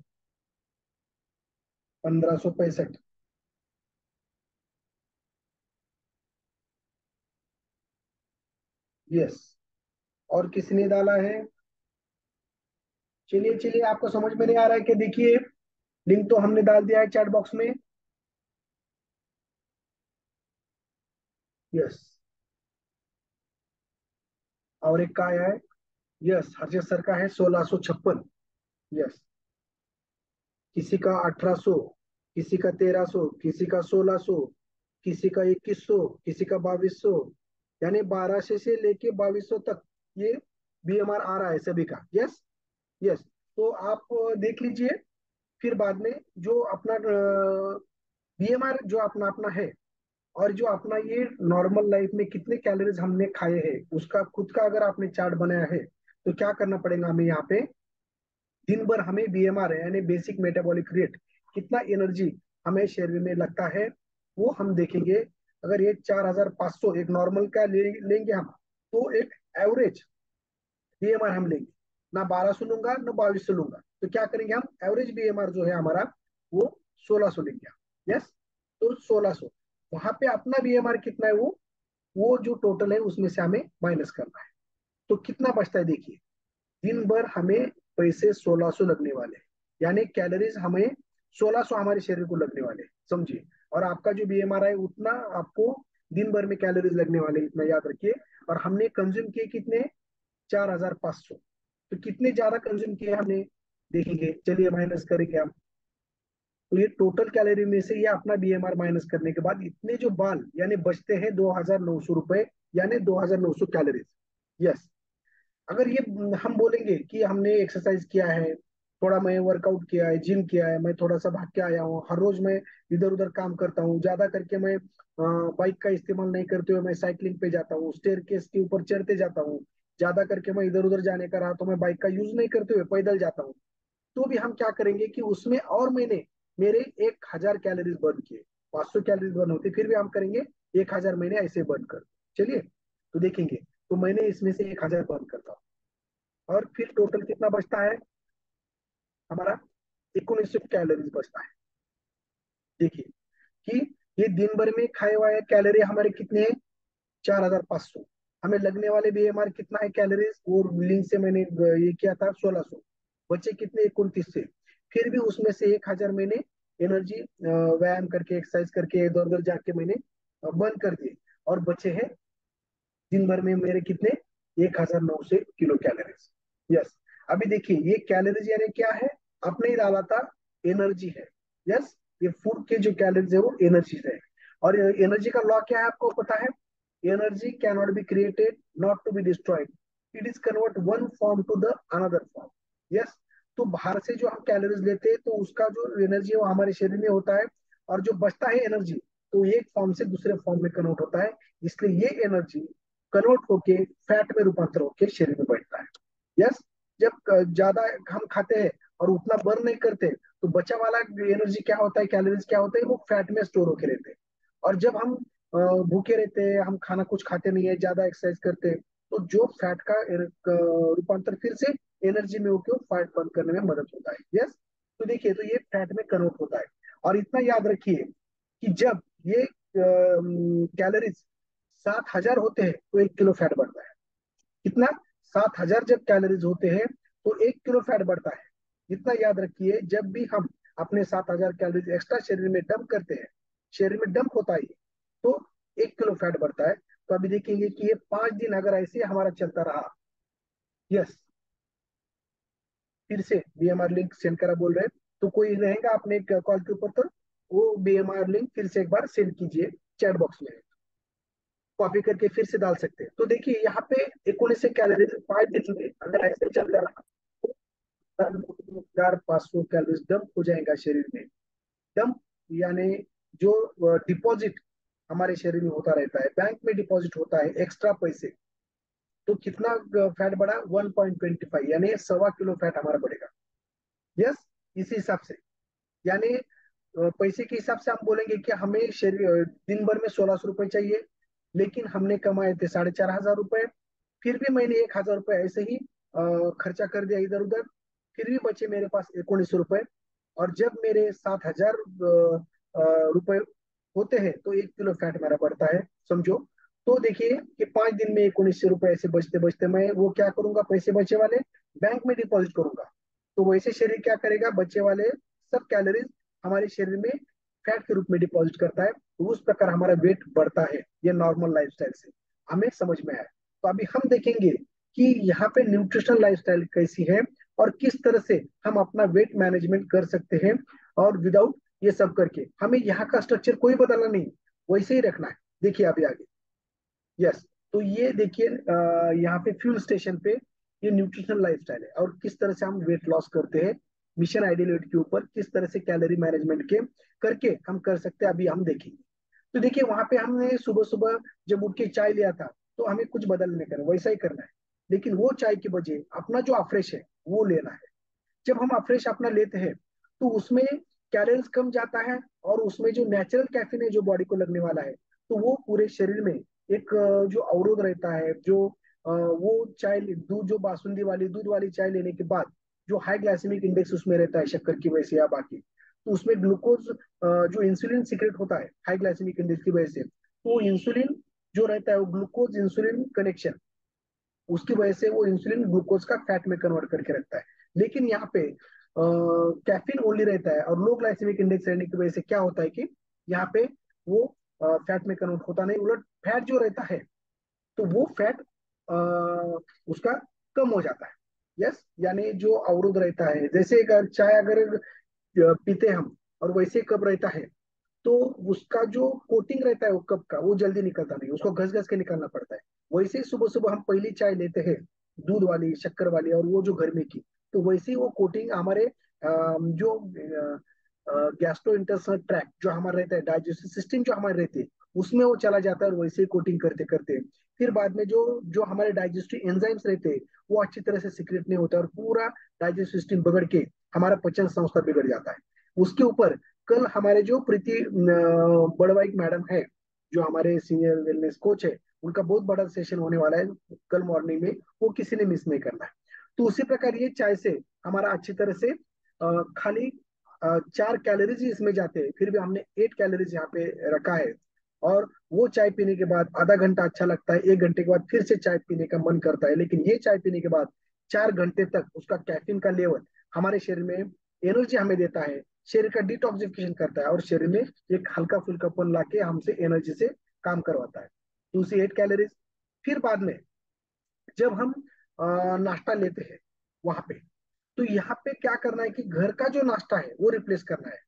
1,565। यस, और किसने डाला है? चलिए चलिए, आपको समझ में नहीं आ रहा है कि देखिए, लिंक तो हमने डाल दिया है चैट बॉक्स में। यस, और एक का आया है। यस, हर्षद सर का है 1,656। यस, किसी का 1,800, किसी का 1,300, किसी का 1,600, किसी का 2,100, किसी का 2,200, यानी 1,200 से लेके 2,200 तक ये बीएमआर आ रहा है सभी का। यस यस, तो आप देख लीजिए, फिर बाद में जो अपना बीएमआर जो अपना अपना है, और जो अपना ये नॉर्मल लाइफ में कितने कैलोरीज हमने खाए हैं उसका खुद का अगर आपने चार्ट बनाया है, तो क्या करना पड़ेगा हमें यहाँ पे, दिन भर हमें बीएमआर है यानी बेसिक मेटाबॉलिक रेट, कितना एनर्जी हमें शरीर में लगता है, वो हम देखेंगे। अगर ये 4,500 एक नॉर्मल का लेंगे हम, तो एक एवरेज बीएमआर हम लेंगे, ना 1,200 लूंगा ना 2,200 लूंगा, तो क्या करेंगे हम, एवरेज बीएमआर जो है हमारा वो 1,600 लेंगे हम। यस, तो 1,600, वहां पे अपना बीएमआर कितना है वो जो टोटल है उसमें से हमें माइनस करना है। तो कितना बचता है देखिए, दिन भर हमें पैसे 1600 लगने वाले, यानी कैलोरीज हमें 1600 हमारे शरीर को लगने वाले, समझिए। और आपका जो बीएमआर है उतना आपको दिन भर में कैलोरीज लगने वाले, इतना याद रखिए। और हमने कंज्यूम किए कितने, 4500। तो कितने ज्यादा कंज्यूम किए हमने, देखेंगे, चलिए माइनस करेंगे हम। तो ये टोटल कैलोरी में से ये अपना बीएमआर माइनस करने के बाद इतने जो बाल यानी बचते हैं 2900 रुपए, यानी 2900 कैलोरीज। यस। अगर ये हम बोलेंगे कि हमने एक्सरसाइज किया है, थोड़ा मैं वर्कआउट किया है, जिम किया है, मैं थोड़ा सा भाग के आया हूँ, हर रोज मैं इधर उधर काम करता हूँ, ज्यादा करके मैं बाइक का इस्तेमाल नहीं करते हुए मैं साइकिलिंग पे जाता हूँ, स्टेयर केस के ऊपर चढ़ते जाता हूँ, ज्यादा करके मैं इधर उधर जाने का रहा तो मैं बाइक का यूज नहीं करते हुए पैदल जाता हूँ, तो भी हम क्या करेंगे कि उसमें और मैंने मेरे 1000 कैलोरीज बर्न किए। 500 कैलोरीज बर्न होती, फिर भी हम करेंगे 1000 मैंने ऐसे बर्न कर। चलिए, तो देखेंगे, तो मैंने इसमें से 1000 बर्न करता हूँ, और फिर टोटल कितना बचता है हमारा, 1900 कैलोरीज बचता है। देखिए कि ये दिन भर में खाए हुए कैलोरी हमारे कितने हैं, 4500। हमें लगने वाले बीएमआर कितना है कैलोरीज, वो लिंक से मैंने ये किया था 1600। बचे कितने, 29 से। फिर भी उसमें से 1000 मैंने एनर्जी व्यायाम करके एक्सरसाइज करके इधर उधर जाके मैंने बर्न कर दिए, और बचे हैं दिन भर में मेरे कितने, 1900 किलो कैलोरीज। यस। अभी देखिए ये कैलोरीज यानी क्या है, आपने ही डाला था, एनर्जी है। यस, ये फूड के जो कैलोरीज है वो एनर्जी है। और एनर्जी का लॉ क्या है आपको पता है, energy can not be created, not to be destroyed, it is convert one form to the another form. Yes. तो बाहर से जो हम कैलोरीज लेते हैं तो उसका जो एनर्जी है वो हमारे शरीर में होता है, और जो बचता है एनर्जी, तो एक फॉर्म से दूसरे फॉर्म में कन्वर्ट होता है। इसलिए ये एनर्जी कन्वर्ट होके फैट में रूपांतर होके शरीर में बैठता है। यस। जब ज्यादा हम खाते हैं और उतना बर्न नहीं करते, तो बचा वाला एनर्जी क्या होता है, कैलोरीज क्या होता है, वो फैट में स्टोर होके रहते हैं। और जब हम भूखे रहते हैं, हम खाना कुछ खाते नहीं है, ज्यादा एक्सरसाइज करते हैं, तो जो फैट का रूपांतर फिर से एनर्जी में होकर फैट बर्न करने में मदद होता है। यस। तो देखिए, तो ये फैट में कन्वर्ट होता है। और इतना याद रखिए कि जब ये कैलोरीज 7000 होते हैं तो 1 किलो फैट बढ़ता है। कितना, 7000 जब कैलोरीज होते हैं तो 1 किलो फैट बढ़ता है। इतना याद रखिए, जब भी हम अपने 7000 कैलोरीज एक्स्ट्रा शरीर में डंप करते हैं, शरीर में डंप होता है तो 1 किलो फैट बढ़ता है। तो अभी देखेंगे कि ये 5 दिन अगर ऐसे हमारा चलता रहा। यस। फिर से बीएमआर लिंक सेंड करा बोल रहे हैं, तो कोई रहेगा अपने कॉल के ऊपर, तो वो बीएमआर लिंक फिर से एक बार सेंड कीजिए चैट बॉक्स में, कॉपी करके फिर से डाल सकते हैं। तो देखिए यहाँ पे 19 कैलोरी 5 दिन में अगर ऐसे चलता रहा, 1500 कैलोरीज डंप हो जाएगा शरीर में। डंप यानी जो डिपॉजिट हमारे शरीर में होता रहता है, बैंक में डिपॉजिट होता है एक्स्ट्रा पैसे, तो कितना फैट बढ़ा, 1.25, यानी 1.25 किलो फैट हमारा बढ़ेगा। यस। इसी हिसाब से, यानी पैसे के हिसाब से हम बोलेंगे कि हमें शरीर दिन भर में 1600 रुपए चाहिए, लेकिन हमने कमाए थे 4500 रुपए, फिर भी मैंने 1000 रुपए ऐसे ही खर्चा कर दिया इधर उधर, फिर भी बचे मेरे पास 1900 रुपए। और जब मेरे 7000 रुपए होते हैं तो 1 किलो फैट मेरा बढ़ता है, समझो। तो देखिए कि 5 दिन में 1900 रुपए ऐसे बचते बचते मैं वो क्या करूंगा, पैसे बचे वाले बैंक में डिपॉजिट करूंगा। तो वैसे शरीर क्या करेगा, बचे वाले सब कैलोरीज हमारे शरीर में फैट के रूप में डिपॉजिट करता है, तो उस प्रकार हमारा वेट बढ़ता है। ये नॉर्मल लाइफस्टाइल से हमें समझ में आया। तो अभी हम देखेंगे कि यहाँ पे न्यूट्रिशनल लाइफस्टाइल कैसी है, और किस तरह से हम अपना वेट मैनेजमेंट कर सकते हैं, और विदाउट ये सब करके हमें यहाँ का स्ट्रक्चर कोई बदलना नहीं, वैसे ही रखना है। देखिए अभी आगे। यस। तो ये देखिए यहाँ पे फ्यूल स्टेशन पे ये न्यूट्रिशनल लाइफस्टाइल है, और किस तरह से हम वेट लॉस करते हैं, मिशन आइडियल वेट के ऊपर किस तरह से कैलोरी मैनेजमेंट के करके हम कर सकते हैं, अभी हम देखेंगे। तो देखिए वहां पे हमने सुबह सुबह जब उठ के चाय लिया था, तो हमें कुछ बदल नहीं करना, वैसा ही करना है। लेकिन वो चाय की बजाय अपना जो अफ्रेश है वो लेना है। जब हम अफ्रेश अपना लेते हैं तो उसमें कैलोरीज कम जाता है, और उसमें जो नेचुरल कैफीन है जो बॉडी को लगने वाला है, तो वो पूरे शरीर में एक जो अवरोध रहता है, जो वो चाय दूध जो बासुंदी वाली दूध वाली चाय लेने के बाद जो हाई ग्लाइसेमिक इंडेक्स उसमें रहता है शक्कर की वजह से या बाकी, तो उसमें ग्लूकोज जो इंसुलिन सीक्रेट होता है हाई ग्लाइसेमिक इंडेक्स की वजह से, तो इंसुलिन जो रहता है वो ग्लूकोज इंसुलिन कनेक्शन, उसकी वजह से वो इंसुलिन ग्लूकोज का फैट में कन्वर्ट करके रखता है। लेकिन यहाँ पे कैफीन ओनली रहता है, और लो ग्लाइसेमिक इंडेक्स रहने की वजह से क्या होता है कि यहाँ पे वो फैट में कन्वर्ट होता नहीं, उलट फैट जो रहता है तो वो फैट उसका कम हो जाता है। यस, यानी जो अवरोध रहता है, जैसे अगर चाय अगर पीते हम और वैसे कप रहता है, तो उसका जो कोटिंग रहता है वो कप का, वो जल्दी निकलता नहीं, उसको घस घस के निकालना पड़ता है। वैसे ही सुबह सुबह हम पहली चाय लेते हैं, दूध वाली शक्कर वाली, और वो जो घर में की, तो वैसे ही वो कोटिंग हमारे जो गैस्ट्रो इंटेस्टाइनल ट्रैक्ट जो हमारा रहता है, डाइजेस्टिव सिस्टम जो हमारे रहते हैं, उसमें वो चला जाता है, और वैसे ही कोटिंग करते करते फिर बाद में जो जो हमारे डाइजेस्टिव एंजाइम्स रहते हैं वो अच्छी तरह से सिक्रेट नहीं होता, और पूरा डाइजेस्टिव सिस्टम बिगड़ के हमारा पचन संस्था बिगड़ जाता है। उसके ऊपर कल हमारे जो प्रीति बड़वाई मैडम है, जो हमारे सीनियर वेलनेस कोच है, उनका बहुत बड़ा सेशन होने वाला है कल मॉर्निंग में, वो किसी ने मिस नहीं करना है। तो उसी प्रकार ये चाय से हमारा अच्छी तरह से खाली 4 कैलोरीज ही इसमें जाते हैं, फिर भी हमने 8 कैलोरीज यहाँ पे रखा है। और वो चाय पीने के बाद आधा घंटा अच्छा लगता है, 1 घंटे के बाद फिर से चाय पीने का मन करता है, लेकिन ये चाय पीने के बाद 4 घंटे तक उसका कैफीन का लेवल हमारे शरीर में एनर्जी हमें देता है, शरीर का डिटॉक्सिफिकेशन करता है, और शरीर में एक हल्का फुल्कापन लाके हमसे एनर्जी से काम करवाता है। तो उसी 8 कैलोरीज, फिर बाद में जब हम नाश्ता लेते हैं वहां पे, तो यहाँ पे क्या करना है कि घर का जो नाश्ता है वो रिप्लेस करना है,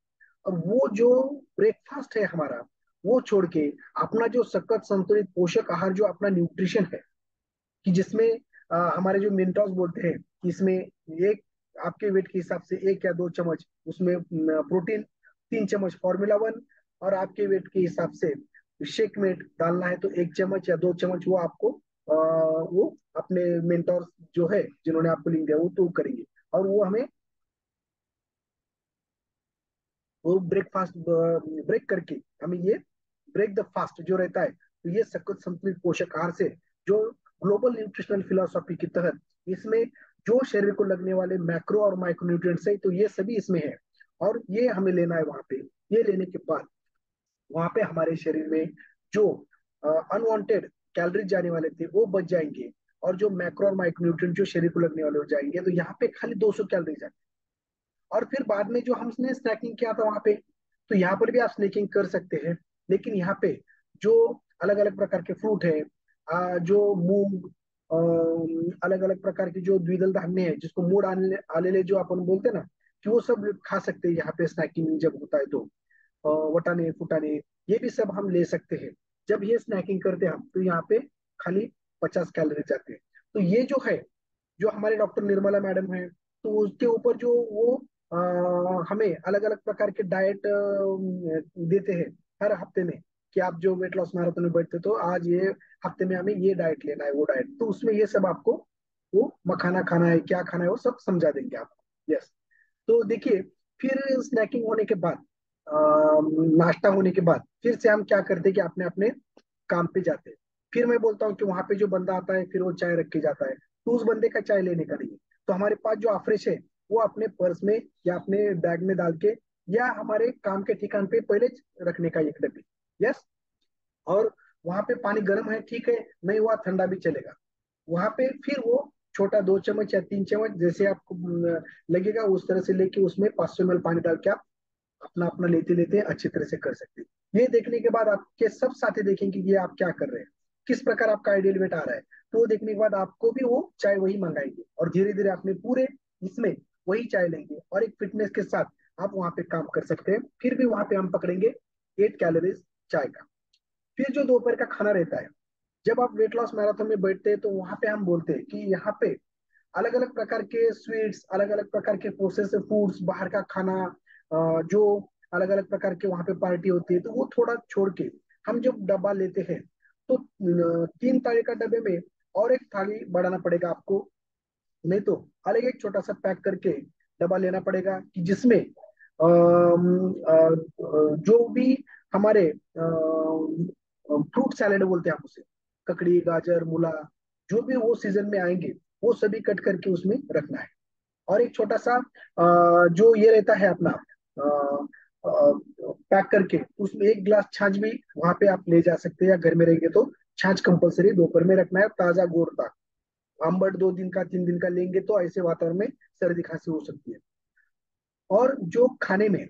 और वो जो ब्रेकफास्ट है हमारा, वो छोड़ के अपना जो सखत संतुलित पोषक आहार, जो अपना न्यूट्रिशन है, कि जिसमें हमारे जो मेंटोस बोलते हैं कि इसमें एक आपके वेट के हिसाब से 1 या 2 चम्मच उसमें प्रोटीन, 3 चम्मच फॉर्मूला 1, और आपके वेट के हिसाब से शेक में डालना है तो 1 चम्मच या 2 चम्मच वो आपको वो अपने मेंटोर जो है जिन्होंने आपको लिंक दिया वो तो करेंगे, और वो हमें वो ब्रेकफास्ट ब्रेक करके हमें ये ब्रेक द फास्ट जो रहता है, तो ये सखत संतुलित पोषक आहार से जो ग्लोबल न्यूट्रिशनल फिलोसॉफी के तहत इसमें जो शरीर को लगने वाले मैक्रो और माइक्रो न्यूट्रिएंट्स है, तो ये सभी इसमें है, और ये हमें लेना है वहां पे। ये लेने के बाद वहां पे हमारे शरीर में जो अनवांटेड कैलोरीज जाने वाले थे वो बच जाएंगे, और जो मैक्रो और माइक्रो न्यूट्रिएंट जो शरीर को लगने वाले हो जाएंगे, तो यहाँ पे खाली 200 कैलोरीज है। और फिर बाद में जो हमने स्नैकिंग किया था वहां पे, तो यहाँ पर भी आप स्नैकिंग कर सकते हैं, लेकिन यहाँ पे जो अलग अलग प्रकार के फ्रूट है, जो मूंग, अलग अलग प्रकार की जो द्विदल धान्य है, जिसको मूड आले आलेले जो अपन बोलते हैं ना, कि वो सब खा सकते हैं यहाँ पे स्नैकिंग जब होता है तो। वटाने फुटाने ये भी सब हम ले सकते हैं। जब ये स्नैकिंग करते हैं हम, तो यहाँ पे खाली 50 कैलोरी जाते हैं। तो ये जो है, जो हमारे डॉक्टर निर्मला मैडम है, तो उसके ऊपर जो वो हमें अलग अलग प्रकार के डाइट देते हैं हर हफ्ते में, कि आप जो वेट लॉस मैराथन में बैठते तो आज ये हफ्ते में हमें ये डाइट लेना है, वो डाइट, तो उसमें ये सब आपको वो मखाना खाना है, क्या खाना है, वो सब समझा देंगे आपको। यस। तो देखिए, फिर स्नैकिंग होने के बाद, नाश्ता होने के बाद फिर से हम क्या करते हैं कि अपने अपने काम पे जाते हैं। फिर मैं बोलता हूँ कि वहां पे जो बंदा आता है फिर वो चाय रख के जाता है, तो उस बंदे का चाय लेने का नहीं है। तो हमारे पास जो अफ्रेश है वो अपने पर्स में या अपने बैग में डाल के, या हमारे काम के ठिकान पे पहले रखने का एक डब्बी। यस। और वहां पे पानी गर्म है ठीक है, नहीं हुआ ठंडा भी चलेगा। वहां पे फिर वो छोटा 2 चम्मच या 3 चम्मच जैसे आपको लगेगा उस तरह से लेके उसमें 500 ml पानी डाल के आप अपना अपना लेते लेते अच्छी तरह से कर सकते हैं। ये देखने के बाद आपके सब साथी देखेंगे कि ये आप क्या कर रहे हैं, किस प्रकार आपका आइडियल वेट आ रहा है, तो वो देखने के बाद आपको भी वो चाय वही मंगाएंगे, और धीरे धीरे अपने पूरे इसमें वही चाय लेंगे, और एक फिटनेस के साथ आप वहां पे काम कर सकते हैं। फिर भी वहां पे हम पकड़ेंगे 8 कैलोरीज चाय का। फिर जो दोपहर का खाना रहता है, जब आप वेट लॉस मैराथन में बैठते हैं तो वहां पे हम बोलते हैं कि यहाँ पे अलग अलग प्रकार के स्वीट्स, अलग अलग प्रकार के प्रोसेस्ड फूड्स, बाहर का खाना, जो अलग अलग प्रकार के वहां पे पार्टी होती है, तो वो थोड़ा छोड़ के हम जब डब्बा लेते हैं, तो 3 थाली का डब्बे में और एक थाली बढ़ाना पड़ेगा आपको, नहीं तो अलग एक छोटा सा पैक करके डब्बा लेना पड़ेगा, कि जिसमें जो भी हमारे फ्रूट सैलेड बोलते हैं हम उसे, ककड़ी गाजर मूला, जो भी वो सीजन में आएंगे वो सभी कट करके उसमें रखना है। और एक छोटा सा जो ये रहता है अपना पैक करके, उसमें 1 गिलास छाछ भी वहां पे आप ले जा सकते हैं, या घर में रहेंगे तो छाछ कंपलसरी दोपहर में रखना है, ताजा गोर का। आम्बट 2 दिन का 3 दिन का लेंगे तो ऐसे वातावरण में सर्दी खांसी हो सकती है। और जो खाने में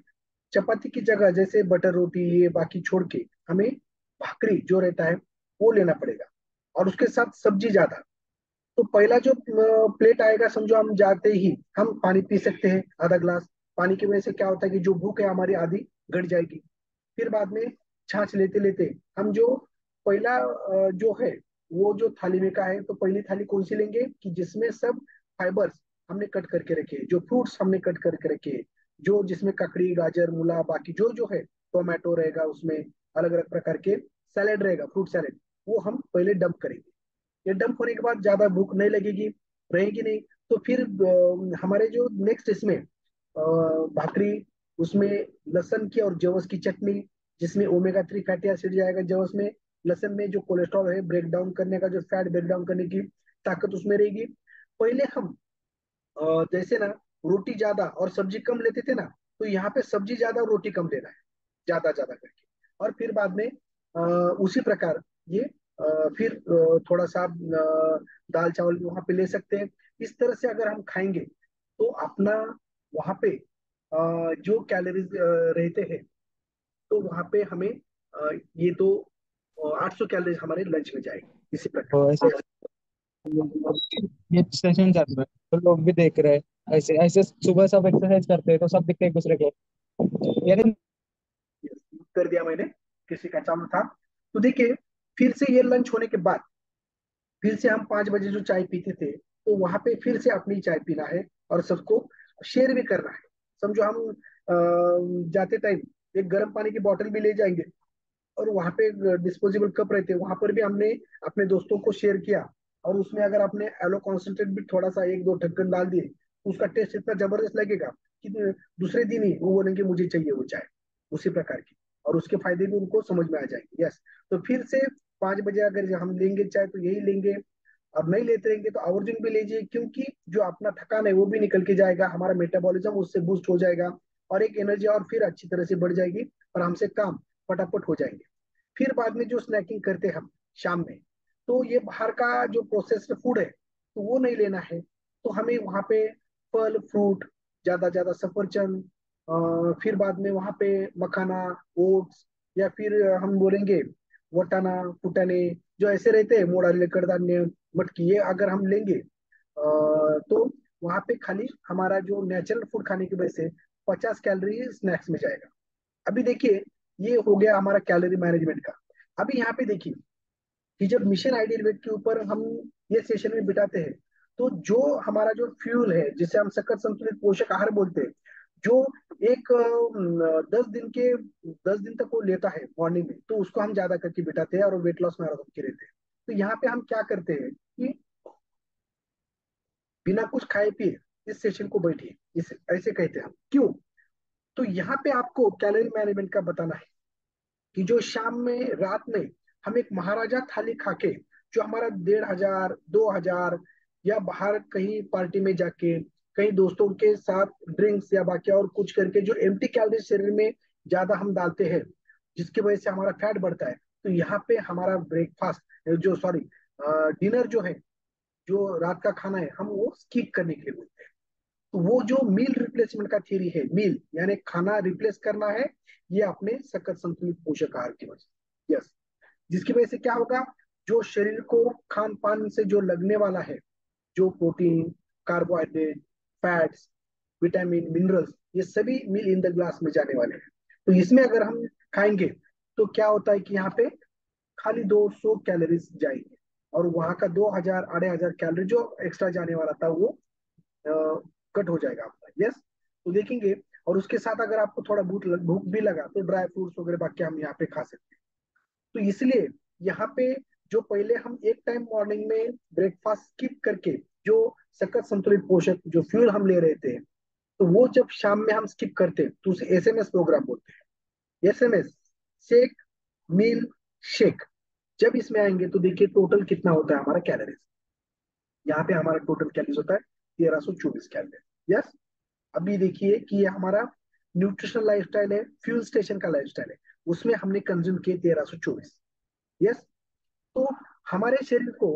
चपाती की जगह जैसे बटर रोटी ये बाकी छोड़ के हमें भाकरी जो रहता है वो लेना पड़ेगा, और उसके साथ सब्जी ज्यादा। तो पहला जो प्लेट आएगा, समझो हम जाते ही हम पानी पी सकते हैं आधा ग्लास। पानी की वजह से क्या होता है कि जो भूख है हमारी आधी घट जाएगी। फिर बाद में छाछ लेते लेते हम जो पहला जो है वो जो थाली में का है, तो पहली थाली कौन सी लेंगे कि जिसमें सब फाइबर्स हमने कट करके रखे, जो फ्रूट्स हमने कट करके रखे, जो जिसमें ककड़ी गाजर मूला बाकी जो जो है, टोमेटो रहेगा उसमें, अलग अलग प्रकार के सैलेड रहेगा, फ्रूट सैलेड, वो हम पहले डंप करेंगे। ये डंप होने के बाद ज्यादा भूख नहीं लगेगी, रहेगी नहीं। तो फिर हमारे जो नेक्स्ट इसमें भाकरी, उसमें लहसुन की और जवस की चटनी, जिसमें ओमेगा 3 फैटी एसिड जाएगा जवस में। लहसुन में जो कोलेस्ट्रॉल है ब्रेक डाउन करने का, जो फैट ब्रेक डाउन करने की ताकत उसमें रहेगी। पहले हम जैसे ना रोटी ज्यादा और सब्जी कम लेते थे ना, तो यहाँ पे सब्जी ज्यादा और रोटी कम लेना है, ज्यादा ज्यादा करके। और फिर बाद में उसी प्रकार ये फिर थोड़ा सा दाल चावल भी वहां पे ले सकते हैं। इस तरह से अगर हम खाएंगे तो अपना वहां पे जो कैलोरीज रहते हैं, तो वहां पे हमें ये तो 800 कैलोरीज हमारे लंच में जाएगी इसी प्रकार। तो ऐसे ये सेशन चल रहा है तो लोग भी देख रहे हैं, ऐसे ऐसे सुबह सब एक्सरसाइज करते हैं तो सब दिखते हैं एक दूसरे को, यानी। कर दिया मैंने, किसी का चालू था। तो देखिए, फिर से ये लंच होने के बाद फिर से हम 5 बजे जो चाय पीते थे, तो वहां पे फिर से अपनी चाय पीना है और सबको शेयर भी करना है। समझो हम जाते टाइम एक गर्म पानी की बोतल भी ले जाएंगे, और वहां पे डिस्पोजेबल कप रहते हैं, वहां पर भी हमने अपने दोस्तों को शेयर किया। और उसमें अगर आपने एलो कॉन्सेंट्रेट भी थोड़ा सा एक दो ढक्कन डाल दिए, तो उसका टेस्ट इतना जबरदस्त लगेगा कि दूसरे दिन ही वो बोलेंगे मुझे चाहिए वो चाय, उसी प्रकार की। और उसके फायदे भी उनको समझ में आ जाएंगे। यस। तो फिर से 5 बजे अगर हम लेंगे चाय तो यही लेंगे। अब नहीं लेते रहेंगे तो आवर्जन भी लीजिए, क्योंकि जो अपना थकान है वो भी निकल के जाएगा, हमारा मेटाबॉलिज्म उससे बूस्ट हो जाएगा, और एक एनर्जी और फिर अच्छी तरह से बढ़ जाएगी, और हमसे काम फटाफट हो जाएंगे। फिर बाद में जो स्नैकिंग करते हैं हम शाम में, तो ये बाहर का जो प्रोसेस्ड फूड है तो वो नहीं लेना है। तो हमें वहाँ पे फल फ्रूट ज्यादा ज्यादा सफरचंद, फिर बाद में वहाँ पे मखाना, ओट्स, या फिर हम बोलेंगे वटाना फुटाने, जो ऐसे रहते हैं मोड़ाले कडधान्य, मटकी, ये अगर हम लेंगे तो वहाँ पे खाली हमारा जो नेचुरल फूड खाने की वजह से 50 कैलोरी स्नैक्स में जाएगा। अभी देखिए, ये हो गया हमारा कैलोरी मैनेजमेंट का। अभी यहाँ पे देखिए कि जब मिशन आइडियल वेट के ऊपर हम ये सेशन में बिताते हैं, तो जो हमारा जो फ्यूल है जिसे हम सखत संतुलित पोषक आहार बोलते हैं, जो एक 10 दिन तक वो लेता है मॉर्निंग में, तो उसको हम ज्यादा करके बिताते हैं और वेट लॉस मैराथन के रहते हैं। तो यहाँ पे हम क्या करते हैं कि बिना कुछ खाए पिए इस सेशन को बैठिए, इस ऐसे कहते हैं हम क्यों। तो यहाँ पे आपको कैलोरी मैनेजमेंट का बताना है कि जो शाम में रात में हम एक महाराजा थाली खाके, जो हमारा 1,500 2,000, या बाहर कहीं पार्टी में जाके कहीं दोस्तों के साथ ड्रिंक्स या बाकी और कुछ करके जो एम्प्टी कैलोरी शरीर में ज्यादा हम डालते हैं, जिसकी वजह से हमारा फैट बढ़ता है। तो यहाँ पे हमारा ब्रेकफास्ट जो सॉरी डिनर जो है, जो रात का खाना है, हम वो स्किप करने के लिए बोलते हैं। तो वो जो मील रिप्लेसमेंट का थ्योरी है, मील यानी खाना रिप्लेस करना है, ये अपने सखत संतुलित पोषक आहार की वजह। यस। जिसकी वजह से क्या होगा, जो शरीर को खान पान से जो लगने वाला है, जो protein, carbohydrate, fats, vitamin, minerals, ये सभी मील इन द ग्लास में जाने वाले हैं। तो इसमें अगर हम खाएंगे तो क्या होता है कि यहाँ पे खाली 200 कैलोरीज जाएंगे, और वहां का 2,000 2,500 कैलोरी जो एक्स्ट्रा जाने वाला था वो कट हो जाएगा आपका। यस। तो देखेंगे। और उसके साथ अगर आपको थोड़ा भूख भी लगा तो ड्राई फ्रूट्स वगैरह बाकी हम यहाँ पे खा सकते हैं। तो इसलिए यहाँ पे जो पहले हम एक टाइम मॉर्निंग में ब्रेकफास्ट स्किप करके जो सखत संतुलित पोषक जो फ्यूल हम ले रहे थे, तो वो जब शाम में हम स्किप करते हैं तो उसे एसएमएस प्रोग्राम बोलते हैं। एसएमएस, सेक मील शेक। जब इसमें आएंगे तो देखिए टोटल कितना होता है हमारा कैलोरीज। यहाँ पे हमारा टोटल कैलोरीज होता है 1,324 कैलोरी। यस। अभी देखिए कि ये हमारा न्यूट्रिशनल लाइफस्टाइल है, फ्यूल स्टेशन का लाइफस्टाइल है, उसमें हमने कंज्यूम किए 1,324। यस। तो हमारे शरीर को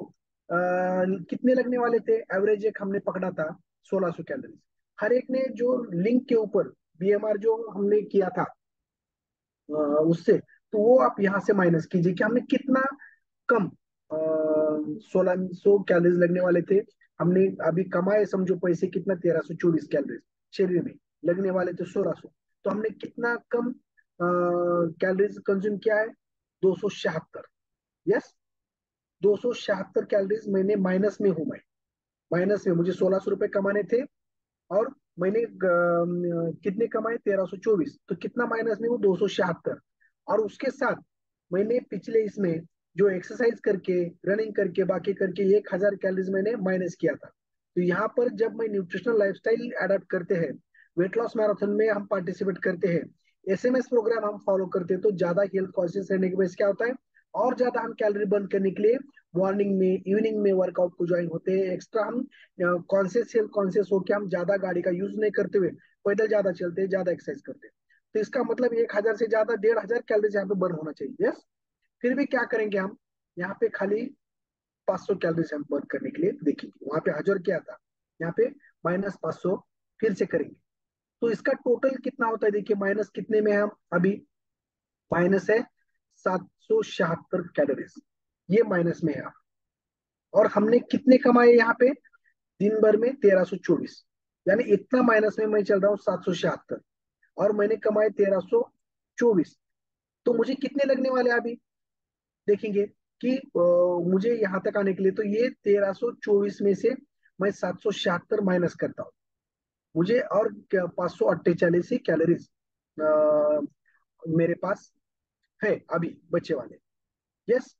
कितने लगने वाले थे, एवरेज एक हमने पकड़ा था 1600 कैलोरी। हर एक ने जो लिंक के ऊपर बीएमआर जो हमने किया था उससे, तो वो आप यहाँ से माइनस कीजिए कि हमने कितना कम 1600 कैलोरीज लगने वाले थे। हमने अभी कमाए समझो पैसे कितना, 1324 कैलोरीज शरीर में लगने वाले थे 1600, तो हमने कितना कम कैलोरीज कंज्यूम किया है, 276। यस, 276 कैलोरीज मैंने माइनस में हूं मैं। माइनस में, मुझे 1600 रुपए कमाने थे और मैंने कितने कमाए, 1324, तो कितना माइनस में वो 276। और उसके साथ मैंने पिछले इसमें जो एक्सरसाइज करके, रनिंग करके, बाकी करके 1000 कैलोरीज मैंने माइनस किया था। तो यहाँ पर जब मैं न्यूट्रिशनल लाइफस्टाइल अडेप्ट करते हैं, वेट लॉस मैराथन में हम पार्टिसिपेट करते हैं, एसएमएस प्रोग्राम हम फॉलो करते हैं, तो ज्यादा हेल्थ कॉन्शियस रहने की वजह से क्या होता है, और ज्यादा हम कैलोरी बर्न करने के लिए मॉर्निंग में, इवनिंग में वर्कआउट को ज्वाइन होते हैं। एक्स्ट्रा हम कॉन्शियस, हेल्थ कॉन्शियस होकर हम ज्यादा गाड़ी का यूज नहीं करते हुए पैदल ज्यादा चलते हैं, ज्यादा एक्सरसाइज करते हैं। तो इसका मतलब 1000 से ज्यादा 1500 कैलोरीज यहाँ पे बर्न होना चाहिए। यस, फिर भी क्या करेंगे हम, यहाँ पे खाली 500 कैलोरीज हम बर्न करने के लिए देखेंगे। वहां पे 1000 क्या था, यहाँ पे -500 फिर से करेंगे। तो इसका टोटल कितना होता है, देखिए माइनस कितने में है हम अभी, माइनस है 776 कैलोरीज, ये माइनस में है। और हमने कितने कमाए यहाँ पे दिन भर में, 1324, यानी इतना माइनस में मैं चल रहा हूँ 776, और मैंने कमाए 1324। तो मुझे कितने लगने वाले हैं अभी, देखेंगे कि मुझे यहाँ तक आने के लिए, तो ये 1324 में से मैं 776 माइनस करता हूँ, मुझे और 548 ही कैलोरीज मेरे पास है अभी बचे वाले। यस,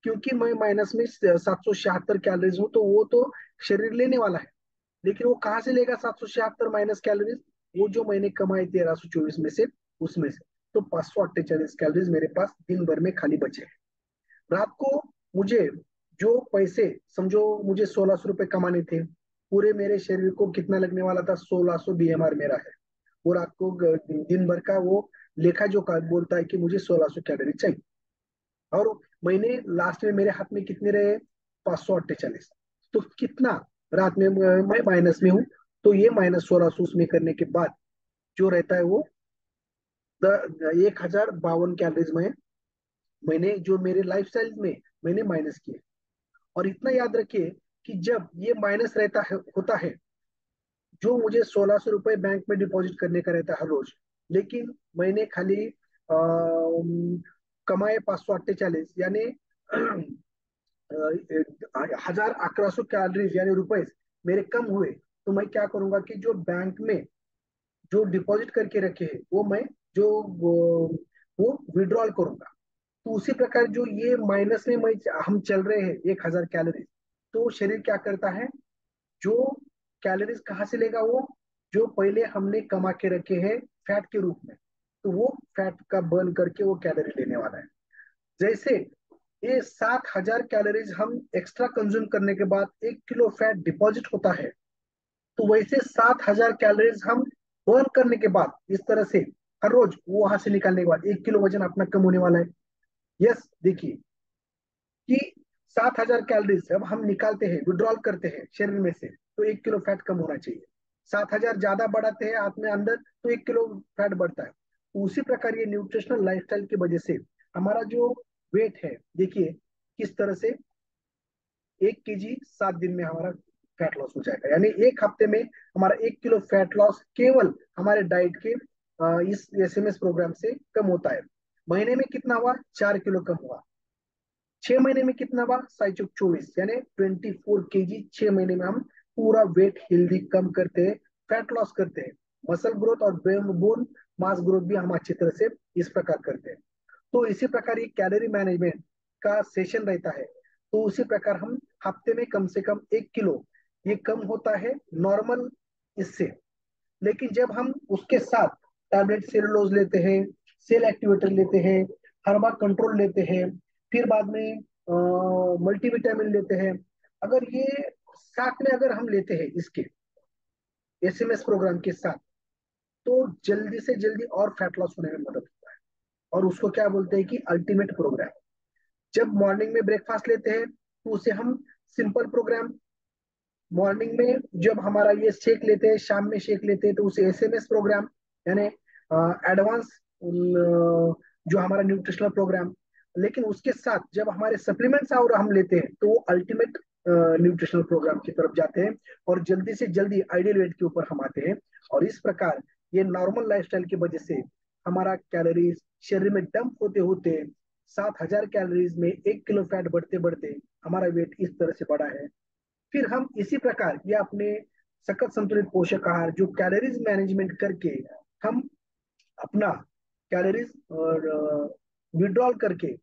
क्योंकि मैं माइनस में 776 कैलोरीज हूँ, तो वो तो शरीर लेने वाला है, लेकिन वो कहाँ से लेगा 776 माइनस कैलोरीज, वो जो मैंने कमाई 1324 में से, उसमें से। तो 548 कैलोरीज मेरे पास दिन भर में खाली बचे हैं। रात को मुझे जो पैसे, समझो मुझे 1600 रुपए कमाने थे, पूरे मेरे शरीर को कितना लगने वाला था, 1600 बीएमआर मेरा है। वो रात को दिन भर का वो लेखा जो का बोलता है कि मुझे 1600 कैलोरी चाहिए। और महीने लास्ट में मेरे हाथ में कितने रहे, 548। तो कितना रात में मैं माइनस में हूँ, तो ये -1600 उसमें करने के बाद जो रहता है वो 1052 कैलोरीज में मैंने जो मेरे लाइफस्टाइल में मैंने माइनस किए। और इतना याद रखिए कि जब ये माइनस रहता है, होता है, जो मुझे 1600 रुपए बैंक में डिपॉजिट करने का रहता है हर रोज, लेकिन मैंने खाली कमाए 548, यानी 1100 कैलोरीज यानी रुपए मेरे कम हुए, तो मैं क्या करूंगा कि जो बैंक में जो डिपॉजिट करके रखे हैं वो मैं, जो वो विड्रॉल करूंगा। तो उसी प्रकार जो ये माइनस में मैं, हम चल रहे हैं 1000 कैलोरीज, तो शरीर क्या करता है, जो कैलोरीज कहाँ से लेगा वो, जो पहले हमने कमा के रखे हैं फैट के रूप में, तो वो फैट का बर्न करके वो कैलोरी लेने वाला है। जैसे ये 7000 कैलोरीज हम एक्स्ट्रा कंज्यूम करने के बाद 1 किलो फैट डिपॉजिट होता है, तो वैसे 7000 कैलोरीज हम बर्न करने के बाद इस तरह से हर रोज वो वहां से निकालने के बाद 1 किलो वजन अपना कम होने वाला है। यस, देखिए कि 7000 कैलोरीज जब हम निकालते हैं, विड्रॉल करते हैं शरीर में से, तो 1 किलो फैट कम होना चाहिए। 7000 ज्यादा बढ़ाते हैं हाथ में अंदर, तो 1 किलो फैट बढ़ता है। तो उसी प्रकार ये न्यूट्रिशनल लाइफस्टाइल की वजह से हमारा जो वेट है, देखिए किस तरह से 1 केजी 7 दिन में हमारा फैट लॉस हो जाएगा, यानी एक हफ्ते में हमारा 1 किलो फैट लॉस केवल हमारे डाइट के इस एसएमएस प्रोग्राम से कम होता है। महीने में कितना हुआ, 4 किलो कम हुआ। 6 महीने में कितना हुआ, 7 चौक 24, यानी 24 केजी 6 महीने में हम पूरा वेट हेल्दी कम करते हैं, फैट लॉस करते हैं। मसल ग्रोथ और बोन मास ग्रोथ भी हम अच्छी तरह से इस प्रकार करते हैं। तो इसी प्रकार ये कैलोरी मैनेजमेंट का सेशन रहता है। तो उसी प्रकार हम हफ्ते में कम से कम 1 किलो, ये कम होता है नॉर्मल इससे। लेकिन जब हम उसके साथ टैबलेट सेलुलोज लेते हैं, सेल एक्टिवेटर लेते हैं, हर्बा कंट्रोल लेते हैं, फिर बाद में मल्टीविटामिन लेते हैं, अगर ये साथ में अगर हम लेते हैं इसके एसएमएस प्रोग्राम के साथ, तो जल्दी से जल्दी और फैट लॉस होने में मदद होता है। और उसको क्या बोलते हैं कि अल्टीमेट प्रोग्राम। जब मॉर्निंग में ब्रेकफास्ट लेते हैं, तो उसे हम सिंपल प्रोग्राम, मॉर्निंग में जब हमारा ये शेक लेते हैं, शाम में शेक लेते हैं, तो उसे एसएमएस प्रोग्राम, यानी एडवांस जो हमारा न्यूट्रिशनल प्रोग्राम। लेकिन उसके साथ जब हमारे सप्लीमेंट्स और हम लेते हैं तो वो अल्टीमेट न्यूट्रिशनल प्रोग्राम की तरफ जाते हैं, और जल्दी से जल्दी आइडियल वेट के ऊपर हम आते हैं। और इस प्रकार ये नॉर्मल लाइफस्टाइल की वजह से हमारा कैलोरीज शरीर में डंप होते होते 7,000 कैलोरीज में 1 किलो फैट बढ़ते बढ़ते हमारा वेट इस तरह से बढ़ा है। फिर हम इसी प्रकार ये अपने सखत संतुलित पोषक आहार जो कैलोरीज मैनेजमेंट करके हम अपना कैलोरीज और विड्रॉल करके,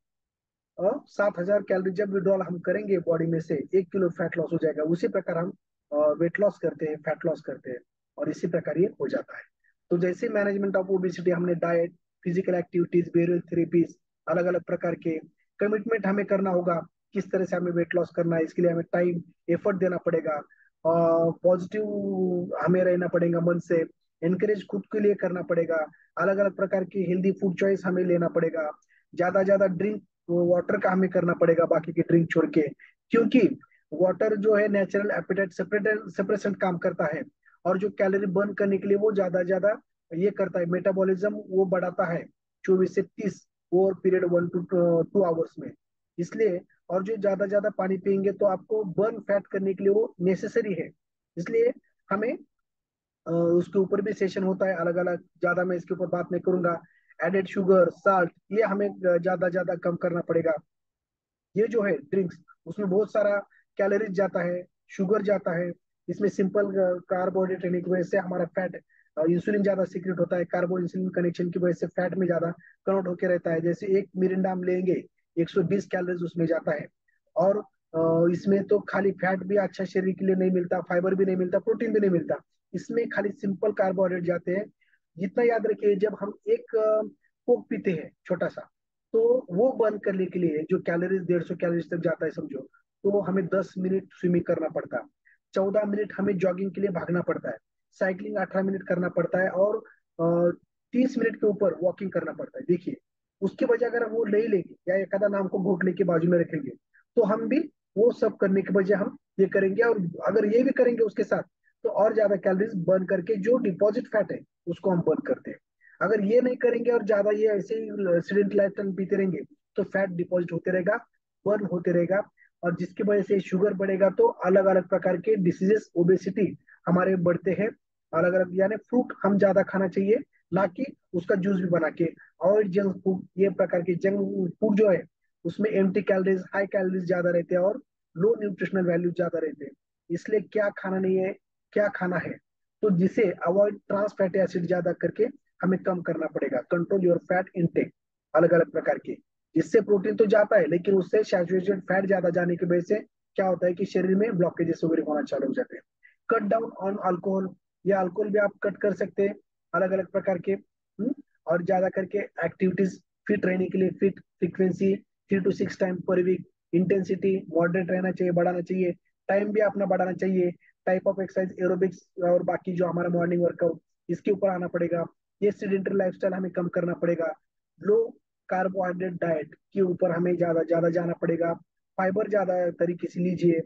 7,000 कैलोरी जब विड्रॉल हम करेंगे बॉडी में से 1 किलो फैट लॉस हो जाएगा। उसी प्रकार हम वेट लॉस करते हैं, फैट लॉस करते हैं, और इसी प्रकार ये हो जाता है। तो जैसे मैनेजमेंट ऑफ ओबेसिटी, हमने diet, physical activities, burial therapies, अलग अलग प्रकार के कमिटमेंट हमें करना होगा। किस तरह से हमें वेट लॉस करना है, इसके लिए हमें टाइम, एफर्ट देना पड़ेगा, पॉजिटिव हमें रहना पड़ेगा मन से, एनकरेज खुद के लिए करना पड़ेगा, अलग अलग प्रकार की हेल्दी फूड चॉइस हमें लेना पड़ेगा, ज्यादा ज्यादा ड्रिंक वाटर का हमें करना पड़ेगा बाकी के ड्रिंक छोड़ के। क्योंकि वाटर जो है नेचुरल एपेटाइट सेपरेशन काम करता है, और जो कैलोरी बर्न करने के लिए वो ज्यादा ज्यादा ये करता है, मेटाबॉलिज्म वो बढ़ाता है 24 से 30 ओवर पीरियड 1 to 2 आवर्स में। इसलिए, और जो ज्यादा ज्यादा पानी पियेंगे तो आपको बर्न फैट करने के लिए वो नेसेसरी है। इसलिए हमें उसके ऊपर भी सेशन होता है अलग अलग, ज्यादा मैं इसके ऊपर बात नहीं करूंगा। एडेड शुगर, साल्ट, ये हमें ज्यादा ज्यादा कम करना पड़ेगा। ये जो है ड्रिंक्स, उसमें बहुत सारा कैलोरीज जाता है, शुगर जाता है। इसमें सिंपल कार्बोहाइड्रेट रहने की वजह से हमारा फैट, इंसुलिन ज्यादा सीक्रेट होता है, कार्बो इंसुलिन कनेक्शन की वजह से फैट में ज्यादा कन्वर्ट होकर रहता है। जैसे एक मिरिंडा हम लेंगे, 120 कैलोरीज उसमें जाता है। और इसमें तो खाली फैट भी अच्छा शरीर के लिए नहीं मिलता, फाइबर भी नहीं मिलता, प्रोटीन भी नहीं मिलता। इसमें खाली सिंपल कार्बोहाइड्रेट जाते हैं। जितना याद रखिए, जब हम एक कोक पीते हैं छोटा सा, तो वो बर्न करने के लिए जो कैलोरीज 150 कैलोरीज तक जाता है समझो, तो हमें 10 मिनट स्विमिंग करना पड़ता है, 14 मिनट हमें जॉगिंग के लिए भागना पड़ता है, साइकिलिंग 18 मिनट करना पड़ता है, और 30 मिनट के ऊपर वॉकिंग करना पड़ता है। देखिए, उसके बजाय अगर हम वो नहीं लेंगे या एक आधा नाम को घोटने के बाजू में रखेंगे, तो हम भी वो सब करने के बजाय हम ये करेंगे। और अगर ये भी करेंगे उसके साथ, तो और ज्यादा कैलोरीज बर्न करके जो डिपॉजिट फैट है उसको हम बर्न करते हैं। अगर ये नहीं करेंगे और ज्यादा ये ऐसे ही सीडेंट लाइफ पीते रहेंगे, तो फैट डिपॉजिट होते रहेगा, बर्न होते रहेगा, और जिसकी वजह से शुगर बढ़ेगा, तो अलग अलग प्रकार के डिसीजेस, ओबेसिटी हमारे बढ़ते हैं। अलग अलग, यानी फ्रूट हम ज्यादा खाना चाहिए, ना कि उसका जूस भी बना के। और जंक फूड, ये प्रकार के जंक फूड जो है उसमें एम्प्टी कैलोरीज, हाई कैलोरीज ज्यादा रहते हैं, और लो न्यूट्रिशनल वैल्यू ज्यादा रहते हैं। इसलिए क्या खाना नहीं है, क्या खाना है, तो जिसे अवॉइड ट्रांस फैटी एसिड ज्यादा करके हमें कम करना पड़ेगा। कंट्रोल योर फैट इनटेक, अलग अलग प्रकार के, जिससे प्रोटीन तो जाता है, लेकिन उससे सैचुरेटेड फैट ज्यादा जाने की वजह से क्या होता है कि शरीर में ब्लॉकेजेस वगैरह होना चालू हो जाते हैं। कट डाउन ऑन अल्कोहल, या अल्कोहल भी आप कट कर सकते हैं, अलग अलग प्रकार के। और ज्यादा करके एक्टिविटीज, फिट रहने के लिए fit frequency 3 to 6 time per week, intensity moderate रहना चाहिए, बढ़ाना चाहिए, टाइम भी अपना बढ़ाना चाहिए, टाइप ऑफ एक्सरसाइज, एरोबिक्स और बाकी जो हमारा मॉर्निंग वर्कआउट, इसके ऊपर आना पड़ेगा। ये सीडेंटरी लाइफस्टाइल हमें कम करना पड़ेगा। लो कार्बोहाइड्रेट डाइट के ऊपर हमें ज्यादा ज्यादा जाना पड़ेगा। फाइबर ज्यादा तरीके से लीजिए,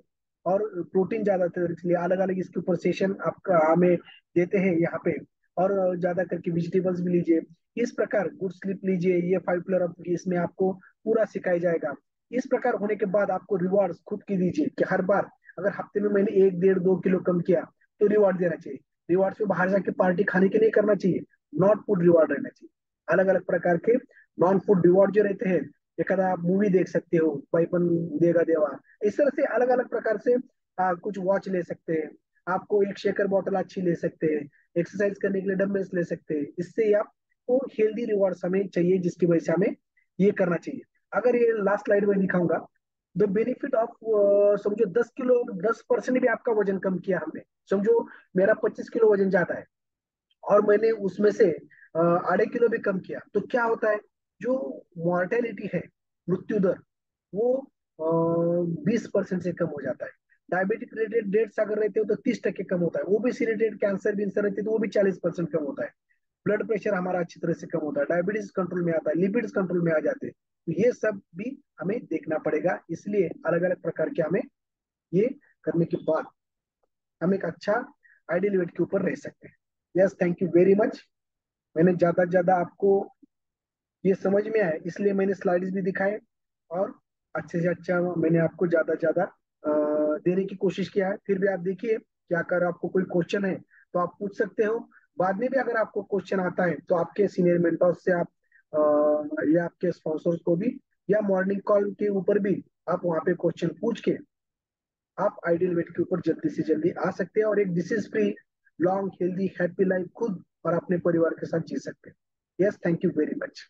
और प्रोटीन ज्यादा तरीके से लिए, अलग अलग इसके ऊपर सेशन आपका हमें देते हैं यहाँ पे। और ज्यादा करके वेजिटेबल्स भी लीजिए। इस प्रकार गुड स्लीप लीजिए, ये 5 पिलर ऑफ इसमें आपको पूरा सिखाया जाएगा। इस प्रकार होने के बाद आपको रिवॉर्ड्स खुद की दीजिए, कि हर बार अगर हफ्ते में मैंने 1, 1.5, 2 किलो कम किया, तो रिवॉर्ड देना चाहिए। रिवॉर्ड्स में बाहर जाके पार्टी खाने के लिए करना चाहिए, नॉट फूड रिवॉर्ड रहना चाहिए। अलग अलग प्रकार के नॉन फूड रिवॉर्ड जो रहते हैं, एक आधा आप मूवी देख सकते हो, पैपन देगा देवा, इस तरह से अलग अलग प्रकार से कुछ वॉच ले सकते हैं। आपको एक शेकर बॉटल अच्छी ले सकते हैं, एक्सरसाइज करने के लिए डंबल्स ले सकते हैं। इससे ही आपको हेल्दी रिवॉर्ड्स हमें चाहिए, जिसकी वजह से हमें ये करना चाहिए। अगर ये लास्ट स्लाइड में दिखाऊंगा, द बेनिफिट ऑफ, समझो 10 किलो, 10% भी आपका वजन कम किया हमने, समझो मेरा 25 किलो वजन जाता है, और मैंने उसमें से ½ किलो भी कम किया, तो क्या होता है, जो मॉर्टेलिटी है, मृत्यु दर, वो 20% से कम हो जाता है। डायबिटिक रिलेटेड डेट्स अगर रहते हो तो 30% कम होता है। ओबेसी रिलेटेड कैंसर भी रहते तो वो भी 40% कम होता है। ब्लड प्रेशर हमारा अच्छी तरह से कम होता है, डायबिटीज कंट्रोल में आता है, लिपिड्स कंट्रोल में आ जाते हैं। तो ये सब भी हमें देखना पड़ेगा, इसलिए अलग अलग प्रकार के हमें ये करने के बाद हम एक अच्छा आइडियल वेट के ऊपर रह सकते हैं। Yes, thank you very much. मैंने ज्यादा से ज्यादा आपको ये समझ में आया इसलिए मैंने स्लाइड्स भी दिखाए, और अच्छे से अच्छा मैंने आपको ज्यादा से ज्यादा देने की कोशिश किया है। फिर भी आप देखिए कि अगर आपको कोई क्वेश्चन है तो आप पूछ सकते हो। बाद में भी अगर आपको क्वेश्चन आता है तो आपके सीनियर मेंटोर से आप या आपके स्पॉन्सर्स को भी, या मॉर्निंग कॉल के ऊपर भी आप वहाँ पे क्वेश्चन पूछ के आप आइडियल वेट के ऊपर जल्दी से जल्दी आ सकते हैं, और एक disease free long healthy happy life खुद और अपने परिवार के साथ जी सकते हैं। Yes, thank you very much.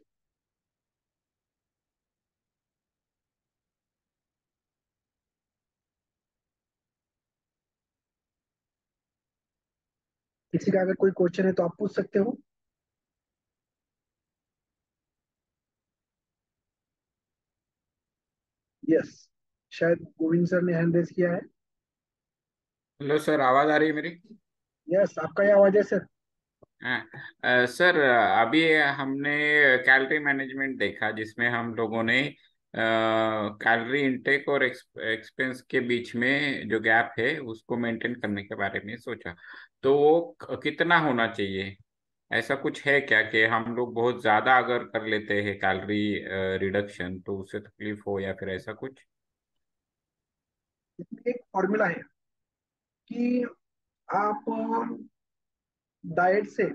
किसी का अगर कोई क्वेश्चन है तो आप पूछ सकते हो। यस, शायद गोविंद सर ने हैंड रेज किया है। हेलो सर, आवाज आ रही है मेरी? यस, आपका ही आवाज है सर। हाँ। सर, अभी हमने कैलोरी मैनेजमेंट देखा जिसमें हम लोगों ने कैलोरी इनटेक और एक्सपेंस के बीच में जो गैप है उसको मेंटेन करने के बारे में सोचा। तो वो कितना होना चाहिए? ऐसा कुछ है क्या कि हम लोग बहुत ज्यादा अगर कर लेते हैं कैलोरी रिडक्शन तो उससे तकलीफ हो, या फिर ऐसा कुछ? इसमें एक फॉर्मूला है कि आप डाइट से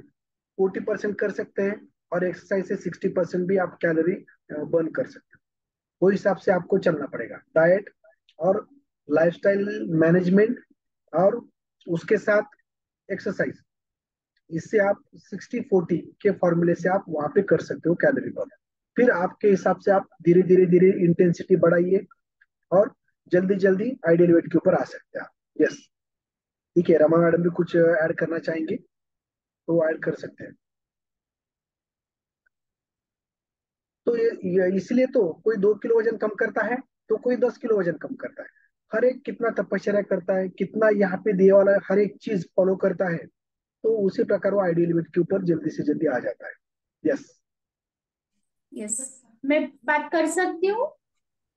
40% कर सकते हैं, और एक्सरसाइज से 60% भी आप कैलोरी बर्न कर सकते हैं। वो हिसाब से आपको चलना पड़ेगा, डाइट और लाइफस्टाइल मैनेजमेंट, और उसके साथ एक्सरसाइज। इससे आप 60-40 के फॉर्मूले से आप वहां पे कर सकते हो कैलोरी बर्न। फिर आपके हिसाब से आप धीरे धीरे धीरे इंटेंसिटी बढ़ाइए, और जल्दी जल्दी आइडियल वेट के ऊपर आ सकते हैं आप। यस, ठीक है। रमा मैडम भी कुछ ऐड करना चाहेंगे तो ऐड कर सकते हैं। तो ये इसलिए तो कोई 2 किलो वजन कम करता है, तो कोई 10 किलो वजन कम करता है। हर एक कितना तपस्या करता है, कितना यहाँ पे दिए वाला हर एक चीज फॉलो करता है, तो उसी प्रकार वो आइडियल वेट के ऊपर जल्दी से जल्दी आ जाता है। यस। यस, मैं बात कर सकती हूँ?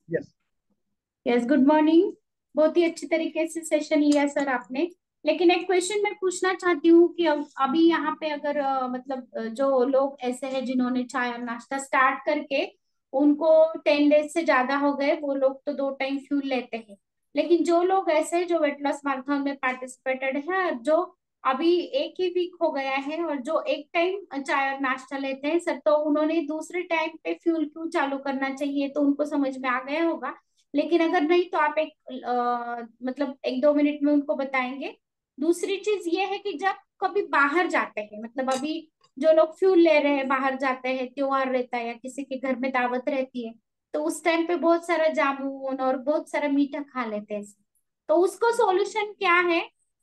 यस। Yes, good morning. बहुत ही अच्छी तरीके से सेशन लिया सर आपने। लेकिन एक क्वेश्चन मैं पूछना चाहती हूँ कि अभी यहाँ पे अगर मतलब जो लोग ऐसे हैं जिन्होंने चाय और नाश्ता स्टार्ट करके उनको 10 डेज से ज्यादा हो गए, वो लोग तो 2 टाइम फ्यूल लेते हैं। लेकिन जो लोग ऐसे हैं जो वेट लॉस मैराथन में पार्टिसिपेटेड है और जो अभी एक ही वीक हो गया है और जो एक टाइम चाय और नाश्ता लेते हैं सर, तो उन्होंने दूसरे टाइम पे फ्यूल क्यों चालू करना चाहिए? तो उनको समझ में आ गया होगा। लेकिन अगर नहीं तो आप एक मतलब 1-2 मिनट में उनको बताएंगे। दूसरी चीज ये है कि जब कभी बाहर जाते हैं, मतलब अभी जो लोग फ्यूल ले रहे हैं बाहर जाते हैं, त्योहार रहता है या किसी के घर में दावत रहती है, तो उस टाइम पे बहुत सारा जामुन और बहुत सारा मीठा खा लेते हैं। तो उसको सॉल्यूशन क्या है?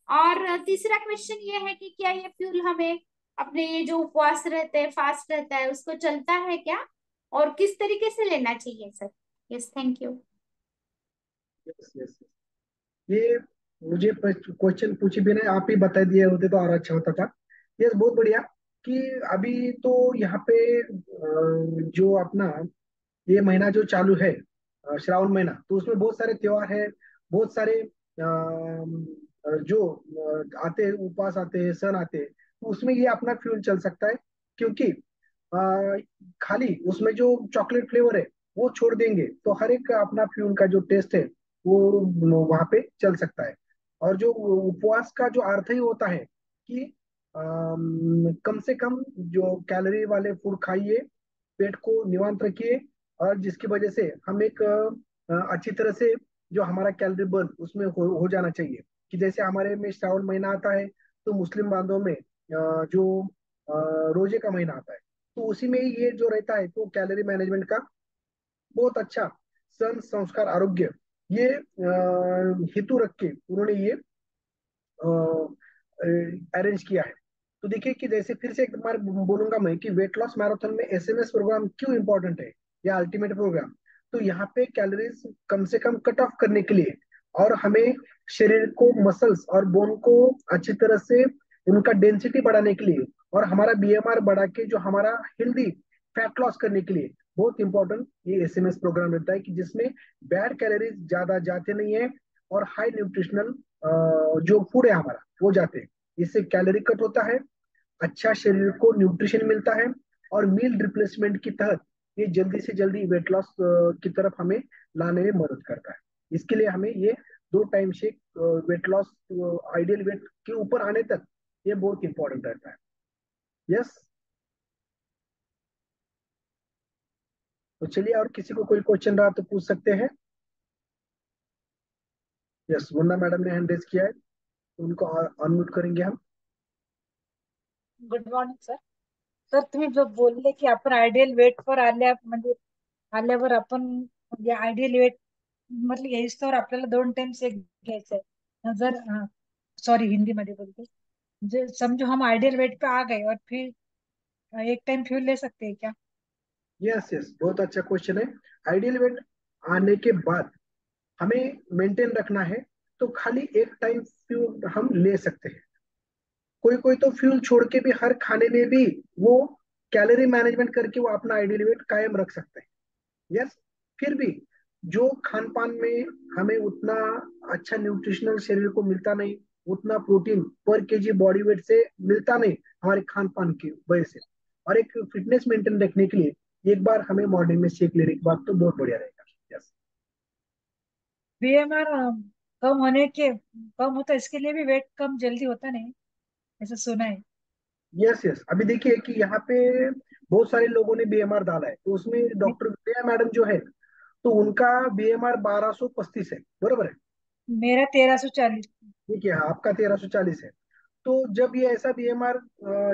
और तीसरा क्वेश्चन ये है कि क्या ये फ्यूल हमें अपने ये जो उपवास रहते हैं, फास्ट रहता है, उसको चलता है क्या? और किस तरीके से लेना चाहिए sir? Yes, thank you. Yes. Yes. ये मुझे क्वेश्चन पूछे बिना आप ही बता दिए होते तो और अच्छा होता था। यस, बहुत बढ़िया। कि अभी तो यहाँ पे जो अपना ये महीना जो चालू है, श्रावण महीना, तो उसमें बहुत सारे त्योहार है, बहुत सारे जो आते हैं, उपवास आते हैं, सन आते हैं, तो उसमें ये अपना फ्यूल चल सकता है। क्योंकि अ, खाली उसमें जो चॉकलेट फ्लेवर है वो छोड़ देंगे तो हर एक का अपना फ्यूल का जो टेस्ट है वो वहां पे चल सकता है। और जो उपवास का जो अर्थ ही होता है कि कम से कम जो कैलोरी वाले फूड खाइए, पेट को निवांत रखिए, और जिसकी वजह से हम एक अच्छी तरह से जो हमारा कैलोरी बर्न उसमें हो जाना चाहिए। कि जैसे हमारे में श्रावण महीना आता है, तो मुस्लिम बांधव में जो रोजे का महीना आता है, तो उसी में ही ये जो रहता है, तो कैलोरी मैनेजमेंट का बहुत अच्छा सन संस्कार आरोग्य ये हेतु रख के उन्होंने ये अरेंज किया है। तो देखिए कि जैसे फिर से एक बार बोलूंगा मैं कि वेट लॉस मैराथन में एसएमएस प्रोग्राम क्यों इंपॉर्टेंट है, या अल्टीमेट प्रोग्राम। तो यहाँ पे कैलोरीज कम से कम कट ऑफ करने के लिए, और हमें शरीर को मसल्स और बोन को अच्छी तरह से उनका डेंसिटी बढ़ाने के लिए, और हमारा बीएमआर बढ़ा के जो हमारा हेल्दी फैट लॉस करने के लिए बहुत इंपॉर्टेंट ये एसएमएस प्रोग्राम रहता है, कि जिसमें बैड कैलोरीज ज्यादा जाते नहीं है, और हाई न्यूट्रिशनल जो फूड है हमारा वो जाते हैं। इससे कैलोरी कट होता है, अच्छा शरीर को न्यूट्रिशन मिलता है, और मील रिप्लेसमेंट की तहत ये जल्दी से जल्दी वेट लॉस की तरफ हमें लाने में मदद करता है। इसके लिए हमें ये 2 time shake weight loss ideal weight के ऊपर आने तक ये बहुत इंपॉर्टेंट रहता है। यस। तो चलिए, और किसी को कोई क्वेश्चन रहा तो पूछ सकते हैं। यस, मुन्ना मैडम ने हैंड रेज किया है, तो उनको अनम्यूट करेंगे हम। Good morning sir. सर तुम्ही जो बोलले की आपण आयडियल वेट वर म्हणजे आल्यावर आपण म्हणजे आयडियल वेट म्हटलं याच्यावर आपल्याला 2 टाइम शेक घ्यायचा है. जर सॉरी हिंदी मध्ये बोलते. जो समझो हम आइडियल वेट पे आ गए और फिर 1 टाइम फ्यूल ले सकते हैं क्या? यस यस, बहुत अच्छा क्वेश्चन है। आइडियल वेट आने के बाद हमें मेंटेन रखना है, तो खाली 1 टाइम फ्यूल हम ले सकते हैं। कोई कोई तो फ्यूल छोड़ के भी हर खाने में भी वो कैलोरी मैनेजमेंट करके वो अपना आइडियल वेट कायम रख सकते हैं। यस। फिर भी जो खान पान में हमें उतना अच्छा न्यूट्रिशनल शरीर को मिलता नहीं, उतना प्रोटीन पर केजी बॉडी वेट से मिलता नहीं हमारे खान पान की वजह से, और एक फिटनेस मेंटेन रखने के लिए एक बार हमें मॉर्निंग में शेक लेने के बाद तो बहुत बढ़िया रहेगा। यस। बीएमआर कम होता है, इसके लिए भी वेट कम जल्दी होता नहीं, ऐसा सुना है. यस यस, अभी देखिए कि यहाँ पे बहुत सारे लोगों ने बीएमआर डाला है, तो उसमें डॉक्टर विजया मैडम जो है, तो उनका बीएमआर 1235 है, बरोबर है। मेरा 1340. ठीक है, हाँ, आपका 1340 है। तो जब ये ऐसा बीएमआर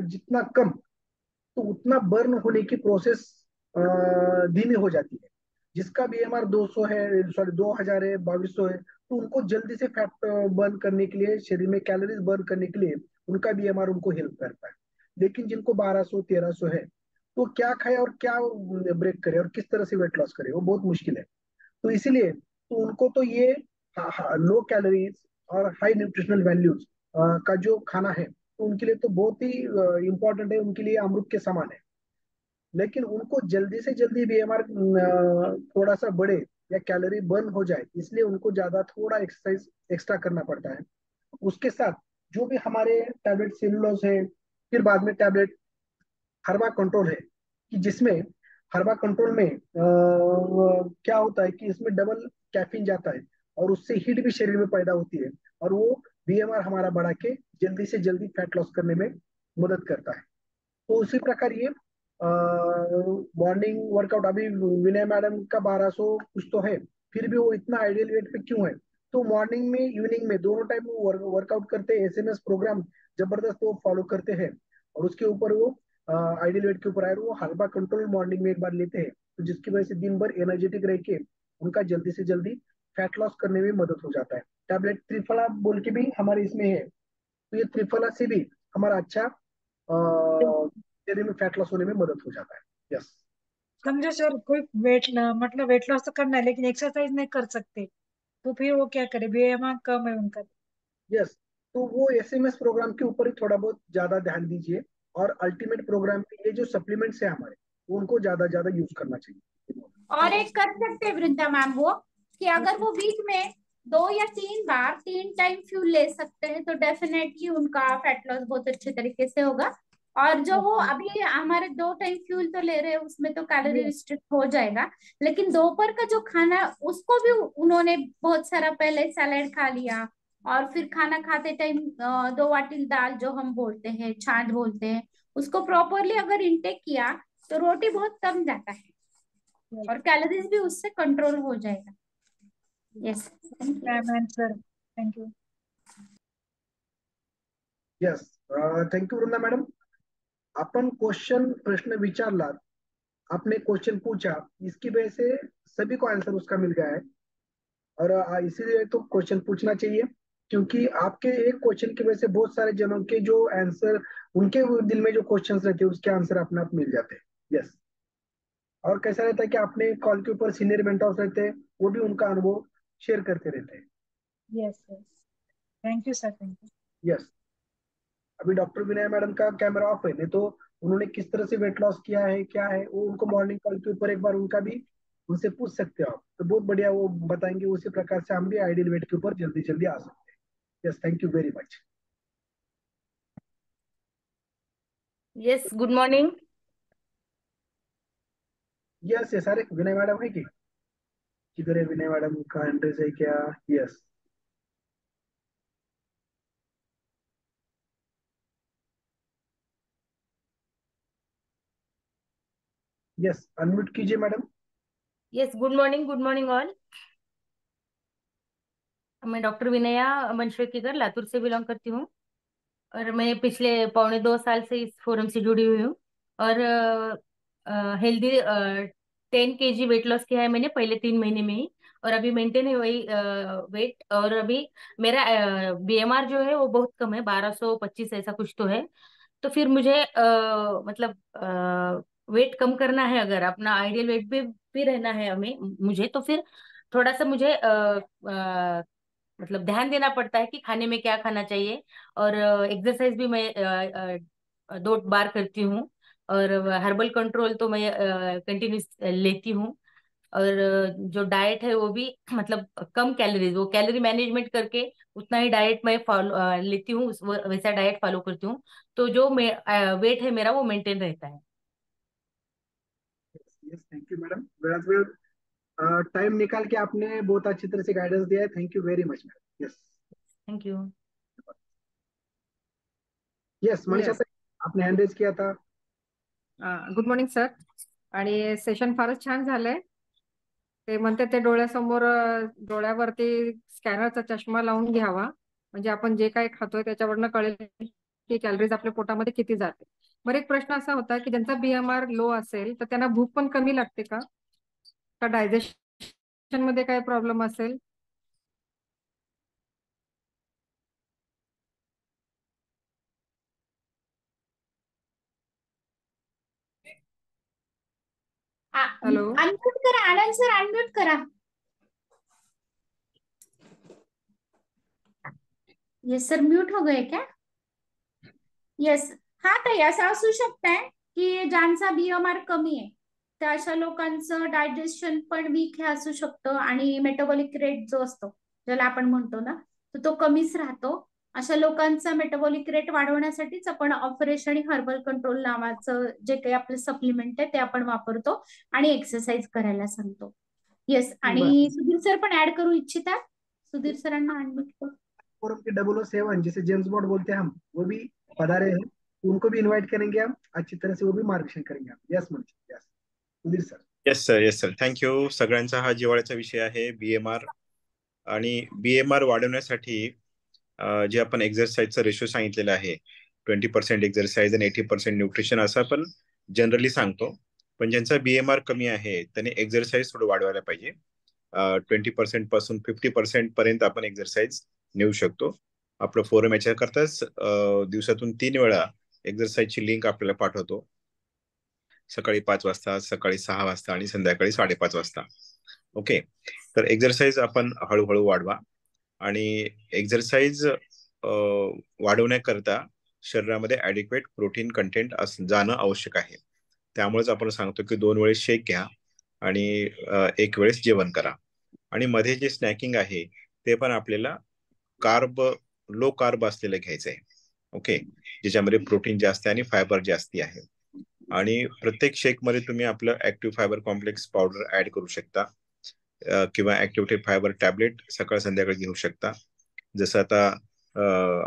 जितना कम, तो उतना बर्न होने की प्रोसेस धीमी हो जाती है। जिसका बीएमआर 200 है, सॉरी 2000 है, 2200 है, तो उनको जल्दी से फैट बर्न करने के लिए, शरीर में कैलोरीज बर्न करने के लिए उनका बीएमआर उनको हेल्प करता है। लेकिन जिनको 1200 1300 है, तो क्या खाए और क्या ब्रेक करे और किस तरह से वेट लॉस करे, वो बहुत मुश्किल है। तो इसीलिए तो उनको तो ये लो कैलोरीज और हाई न्यूट्रिशनल वैल्यूज का जो खाना है, तो उनके लिए तो बहुत ही इंपॉर्टेंट है, उनके लिए अमृत के समान है। लेकिन उनको जल्दी से जल्दी बीएमआर थोड़ा सा बढ़े या कैलोरी बर्न हो जाए, इसलिए उनको ज्यादा थोड़ा एक्सरसाइज एक्स्ट्रा करना पड़ता है। उसके साथ जो भी हमारे टैबलेट सेलुलोज है, फिर बाद में टैबलेट हर्बा कंट्रोल है, कि जिसमें हर्बा कंट्रोल में क्या होता है कि इसमें डबल कैफीन जाता है, और उससे हीट भी शरीर में पैदा होती है, और वो बीएमआर हमारा बढ़ा के जल्दी से जल्दी फैट लॉस करने में मदद करता है। तो उसी प्रकार ये मॉर्निंग वर्कआउट, अभी विनय मैडम का 1200 कुछ तो है, फिर भी वो इतना आइडियल वेट पे क्यों है? तो मॉर्निंग में इवनिंग में दोनों टाइम वो वर्कआउट करते हैं, एसएमएस प्रोग्राम जबरदस्त वो फॉलो करते हैं, और उसके ऊपर वो आइडियल वेट के ऊपर आए, वो हल्का कंट्रोल मॉर्निंग में एक बार लेते हैं, तो जिसकी वजह से दिन भर एनर्जेटिक रह के उनका जल्दी से जल्दी फैट लॉस करने में मदद हो जाता है। टैबलेट त्रिफला बोल के भी हमारे इसमें है, तो ये त्रिफला से भी हमारा अच्छा शरीर में फैट लॉस होने में मदद हो जाता है। यस। समझो सर कोई मतलब वेट लॉस तो करना है लेकिन एक्सरसाइज नहीं कर सकते, तो फिर वो क्या करे? बीएमआर कम है उनका. यस, तो वो एसएमएस प्रोग्राम के ऊपर ही थोड़ा बहुत ज्यादा ध्यान दीजिए, और अल्टीमेट प्रोग्राम में ये जो सप्लीमेंट्स है हमारे, वो उनको ज्यादा ज्यादा यूज करना चाहिए। और एक कर सकते हैं वृंदा मैम, वो कि अगर वो बीच में 2 या 3 बार 3 टाइम फ्यूल ले सकते हैं तो डेफिनेटली उनका फैट लॉस बहुत अच्छे तरीके से होगा। और जो वो अभी हमारे 2 टाइम फ्यूल तो ले रहे हैं उसमें तो कैलोरी रिस्ट्रिक्ट हो जाएगा, लेकिन दोपहर का जो खाना उसको भी उन्होंने बहुत सारा पहले सैलेड खा लिया, और फिर खाना खाते टाइम 2 वाटी दाल जो हम बोलते हैं, छाछ बोलते हैं, उसको प्रॉपरली अगर इंटेक किया तो रोटी बहुत कम जाता है और कैलोरीज भी उससे कंट्रोल हो जाएगा। Yes, thank you. Answer. Thank you. Yes, thank you Vrinda madam. आपण प्रश्न विचारला, आपने क्वेश्चन पूछा, इसकी वजह से सभी को आंसर उसका मिल गया है, और इसीलिए तो क्वेश्चन पूछना चाहिए, क्योंकि आपके एक क्वेश्चन की वजह से बहुत सारे जनों के जो आंसर, उनके दिल में जो क्वेश्चंस रहते हैं उसके आंसर अपने आप मिल जाते हैं। यस। और कैसा रहता है कि आपने कॉल के ऊपर सीनियर मेंटर्स रहते हैं, वो भी उनका अनुभव शेयर करते रहते हैं। Yes yes. Thank you sir. Thank you. Yes. अभी डॉक्टर विनय मैडम का कैमरा ऑफ है, नहीं तो उन्होंने किस तरह से वेट लॉस किया है क्या है, वो उनको मॉर्निंग कॉल के ऊपर एक बार उनका भी उनसे पूछ सकते हो आप, तो बहुत बढ़िया वो बताएंगे। उसी प्रकार से हम भी आइडियल वेट के ऊपर जल्दी जल्दी आ सकते हैं। Yes, thank you very much. Yes, good morning. Yes yes, अरे विनय मैडम है कि किधर है? विनय मैडम का एड्रेस है क्या? यस यस, अनम्यूट कीजिए madam. Yes, good morning all. मैं डॉक्टर विनया मंशवेकीकर लातूर से बिलोंग करती हूँ और मैं पिछले पौने 2 साल से इस फोरम से जुड़ी हुई हूँ। और हेल्दी 10 kg वेट लॉस किया है मैंने पहले 3 महीने में ही। और अभी मेंटेन है वही वेट। और अभी मेरा बीएमआर जो है वो बहुत कम है, 1225 ऐसा कुछ तो है। तो फिर मुझे मतलब वेट कम करना है, अगर अपना आइडियल वेट भी रहना है हमें मुझे, तो फिर थोड़ा सा मुझे मतलब ध्यान देना पड़ता है कि खाने में क्या खाना चाहिए। और एक्सरसाइज भी मैं 2 बार करती हूँ। और हर्बल कंट्रोल तो मैं कंटिन्यूस लेती हूँ। और जो डाइट है वो भी मतलब कम कैलोरीज, वो कैलोरी मैनेजमेंट करके उतना ही डाइट मैं फॉलो लेती हूँ, वैसा डाइट फॉलो करती हूँ। तो जो वेट है मेरा वो मेंटेन रहता है। Yes, thank you madam. Well, time निकाल के आपने बहुत अच्छी तरह से गाइडेंस दिया है। Thank you very much madam. Yes thank you. Yes, Manisha yes, sir, आपने हैंड रेज किया था। Good morning sir. आणि सेशन फारच छान झालंय. ते म्हणते ते डोळ्यासमोर डोळ्यावरती स्कॅनरचा चष्मा लावून घ्यावा, म्हणजे आपण जे काही खातोय त्याच्यावरनं कळेल की कॅलरीज आपल्या पोटामध्ये किती जाते. बरं, एक प्रश्न असा होता की ज्यांचा बीएमआर लो असेल तर त्यांना भूक पण कमी लागते का? का डायजेशन मध्ये काय प्रॉब्लेम असेल? हॅलो. अनम्यूट करा आनंद सर, अनम्यूट करा। यस सर, म्यूट हो गए क्या? यस। हा ताई, असं असू शकतंय की ज्यांचा बीएमआर कमी आहे त्या अशा लोकांचं डायजेशन पण वीक हे असू शकतं आणि मेटाबॉलिक रेट जो असतो ज्याला आपण म्हणतो ना, तर तो कमीच राहतो। अशा लोकांचा मेटाबॉलिक रेट वाढवण्यासाठीच आपण ऑपरेशन आणि हर्बल कंट्रोल नावाचं जे काही आपलं सप्लिमेंट आहे ते आपण वापरतो आणि एक्सरसाइज करायला सांगतो। येस, बरं. आणि सुधीर सर पण ऍड करू इच्छितात? सुधीर सरांना अनम्यूट करू। फोरम के 007 जिसे जेम्स बॉन्ड बोलते हैं हम, वो भी पधारे हैं। उनको भी इनवाइट करेंगे हम अच्छी तरह से, वो भी मार्गदर्शन करेंगे हम। Yes Manisha, yes Sudhir sir. Yes sir, yes sir, thank you. सगळ्यांचा हा जिव्हाळ्याचा विषय आहे बीएमआर. आणि बीएमआर वाढवण्यासाठी जे आपण एक्झरसाइजचा रेशो सांगितलेला आहे, 20% एक्झरसाइज आणि 80% न्यूट्रिशन, असं आपण जनरली सांगतो. पण ज्यांचा बीएमआर कमी आहे त्याने एक्झरसाइज थोडं वाढवायला पाहिजे. 20% पासून 50% पर्यंत आपण एक्झरसाइज नेऊ शकतो. आपलं फोरम याच्याकरताच दिवसातून 3 वेळा एक्झरसाइजची लिंक आपल्याला पाठवतो. सकाळी 5 वाजता, सकाळी 6 वाजता आणि संध्याकाळी 5:30 वाजता. ओके, तर एक्झरसाइज आपण हळूहळू वाढवा. आणि एक्झरसाइज वाढवण्याकरता शरीरामध्ये ऍडिक्वेट प्रोटीन कंटेंट जाणं आवश्यक आहे. त्यामुळेच आपण सांगतो की 2 वेळेस शेक घ्या आणि 1 वेळेस जेवण करा. आणि मध्ये जे स्नॅकिंग आहे ते पण आपल्याला लो कार्ब असलेलं घ्यायचं आहे. ओके, ज्याच्यामध्ये प्रोटीन जास्त आहे आणि फायबर जास्ती आहे. आणि प्रत्येक शेक मध्ये तुम्ही आपलं active fibre complex powder add करू शकता किंवा ऍक्टिव्हिटी फायबर टॅबलेट सकाळ संध्याकाळी घेऊ शकता. जसं आता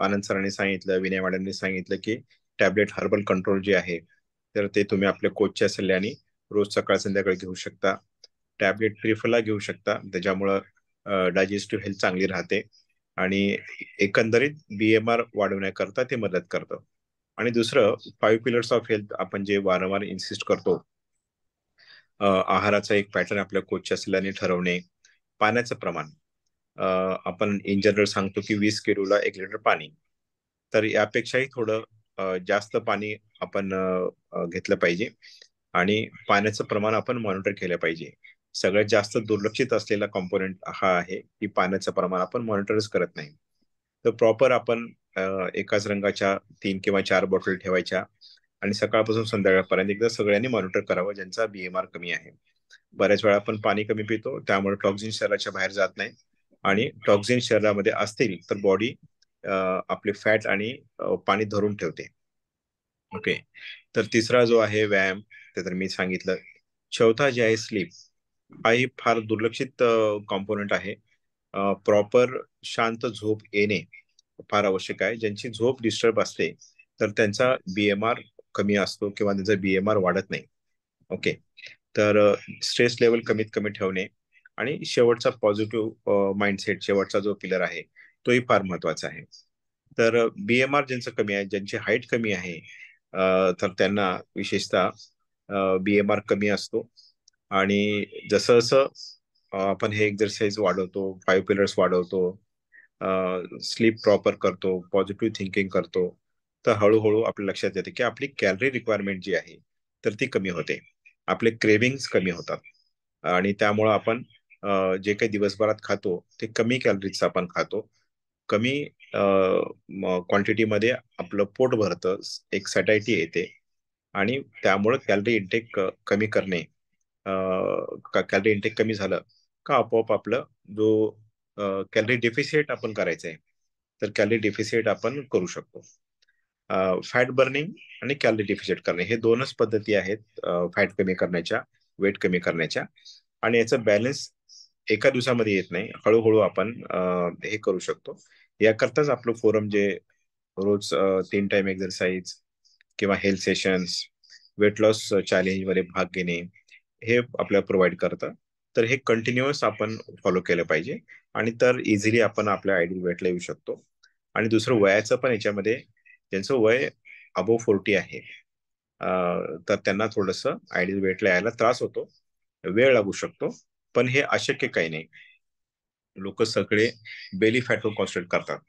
आनंद सरांनी सांगितलं, विनय मॅडमनी सांगितलं की टॅबलेट हर्बल कंट्रोल जे आहे तर ते तुम्ही आपल्या कोचच्या सल्ल्याने रोज सकाळ संध्याकाळी घेऊ शकता. टॅबलेट ट्रिफला घेऊ शकता, त्याच्यामुळं डायजेस्टिव्ह हेल्थ चांगली राहते आणि एकंदरीत बीएमआर वाढवण्याकरता ते मदत करतं. आणि दुसरं 5 पिलर्स ऑफ हेल्थ आपण जे वारंवार इन्सिस्ट करतो, आहाराचा एक पॅटर्न आपल्या कोचच्या सल्ल्याने ठरवणे, पाण्याचं प्रमाण आपण इन जनरल सांगतो की 20 किलोला 1 लिटर पाणी, तर यापेक्षाही थोडं जास्त पाणी आपण घेतलं पाहिजे. आणि पाण्याचं प्रमाण आपण मॉनिटर केलं पाहिजे. सगळ्यात जास्त दुर्लक्षित असलेला कॉम्पोनंट हा आहे की पाण्याचं प्रमाण आपण मॉनिटरच करत नाही. तर प्रॉपर आपण एकाच रंगाच्या 3 किंवा 4 बॉटल ठेवायच्या आणि सकाळपासून संध्याकाळपर्यंत एकदा सगळ्यांनी मॉनिटर करावं ज्यांचा बीएमआर कमी आहे. बऱ्याच वेळा आपण पाणी कमी पितो, त्यामुळे टॉक्झिन शरीराच्या बाहेर जात नाही, आणि टॉक्झिन शरीरामध्ये असतील तर बॉडी आपले फॅट आणि पाणी धरून ठेवते. ओके. तर तिसरा जो आहे व्यायाम, ते तर मी सांगितलं. चौथा जे आहे स्लीप, हाही फार दुर्लक्षित कॉम्पोनंट आहे. प्रॉपर शांत झोप येणे फार आवश्यक आहे. ज्यांची झोप डिस्टर्ब असते तर त्यांचा बीएमआर कमी असतो किंवा त्यांचा बीएमआर वाढत नाही. ओके. तर स्ट्रेस लेवल कमीत कमी ठेवणे, आणि शेवटचा पॉझिटिव्ह माइंडसेट, शेवटचा जो पिलर आहे तोही फार महत्वाचा आहे. तर बीएमआर ज्यांचं कमी आहे, ज्यांची हाईट कमी आहे, तर त्यांना विशेषतः बीएमआर कमी असतो. आणि जसं जसं आपण हे एक्सरसाइज वाढवतो, 5 पिलर्स वाढवतो, स्लीप प्रॉपर करतो, पॉझिटिव्ह थिंकिंग करतो, तर हळूहळू आपल्या लक्षात येते की आपली कॅलरी रिक्वायरमेंट जी आहे तर ती कमी होते, आपले क्रेविंग्स कमी होतात, आणि त्यामुळं आपण जे काही दिवसभरात खातो ते कमी कॅलरीजचं आपण खातो, कमी क्वांटिटीमध्ये आपलं पोट भरतं, एक सॅटायटी येते, आणि त्यामुळं कॅलरी इंटेक कमी करणे, कॅलरी इंटेक कमी झालं का आपोआप आपलं जो कॅलरी डेफिसिट आपण करायचं आहे तर कॅलरी डेफिसिट आपण करू शकतो. फॅट बर्निंग आणि कॅलरी डेफिसिट करणे हे दोनच पद्धती आहेत फॅट कमी करण्याच्या, वेट कमी करण्याच्या, आणि याचं बॅलन्स एका दिवसामध्ये येत नाही, हळूहळू आपण हे करू शकतो. याकरताच आपलं फोरम जे रोज 3 टाइम एक्सरसाइज किंवा health sessions, weight loss challenge मध्ये भाग घेणे हे आपल्याला प्रोव्हाइड करतं. तर हे कंटिन्युअस आपण फॉलो केलं पाहिजे, आणि तर इझिली आपण आपल्या आयडियल वेटला येऊ शकतो. आणि दुसरं वयाचं पण याच्यामध्ये, ज्यांचं वय अबोव 40 आहे तर त्यांना थोडस आयडियल वेटला यायला त्रास होतो, वेळ लागू शकतो, पण हे अशक्य काही नाही. लोक सगळे बेली फॅटवर कॉन्सन्ट्रेट करतात,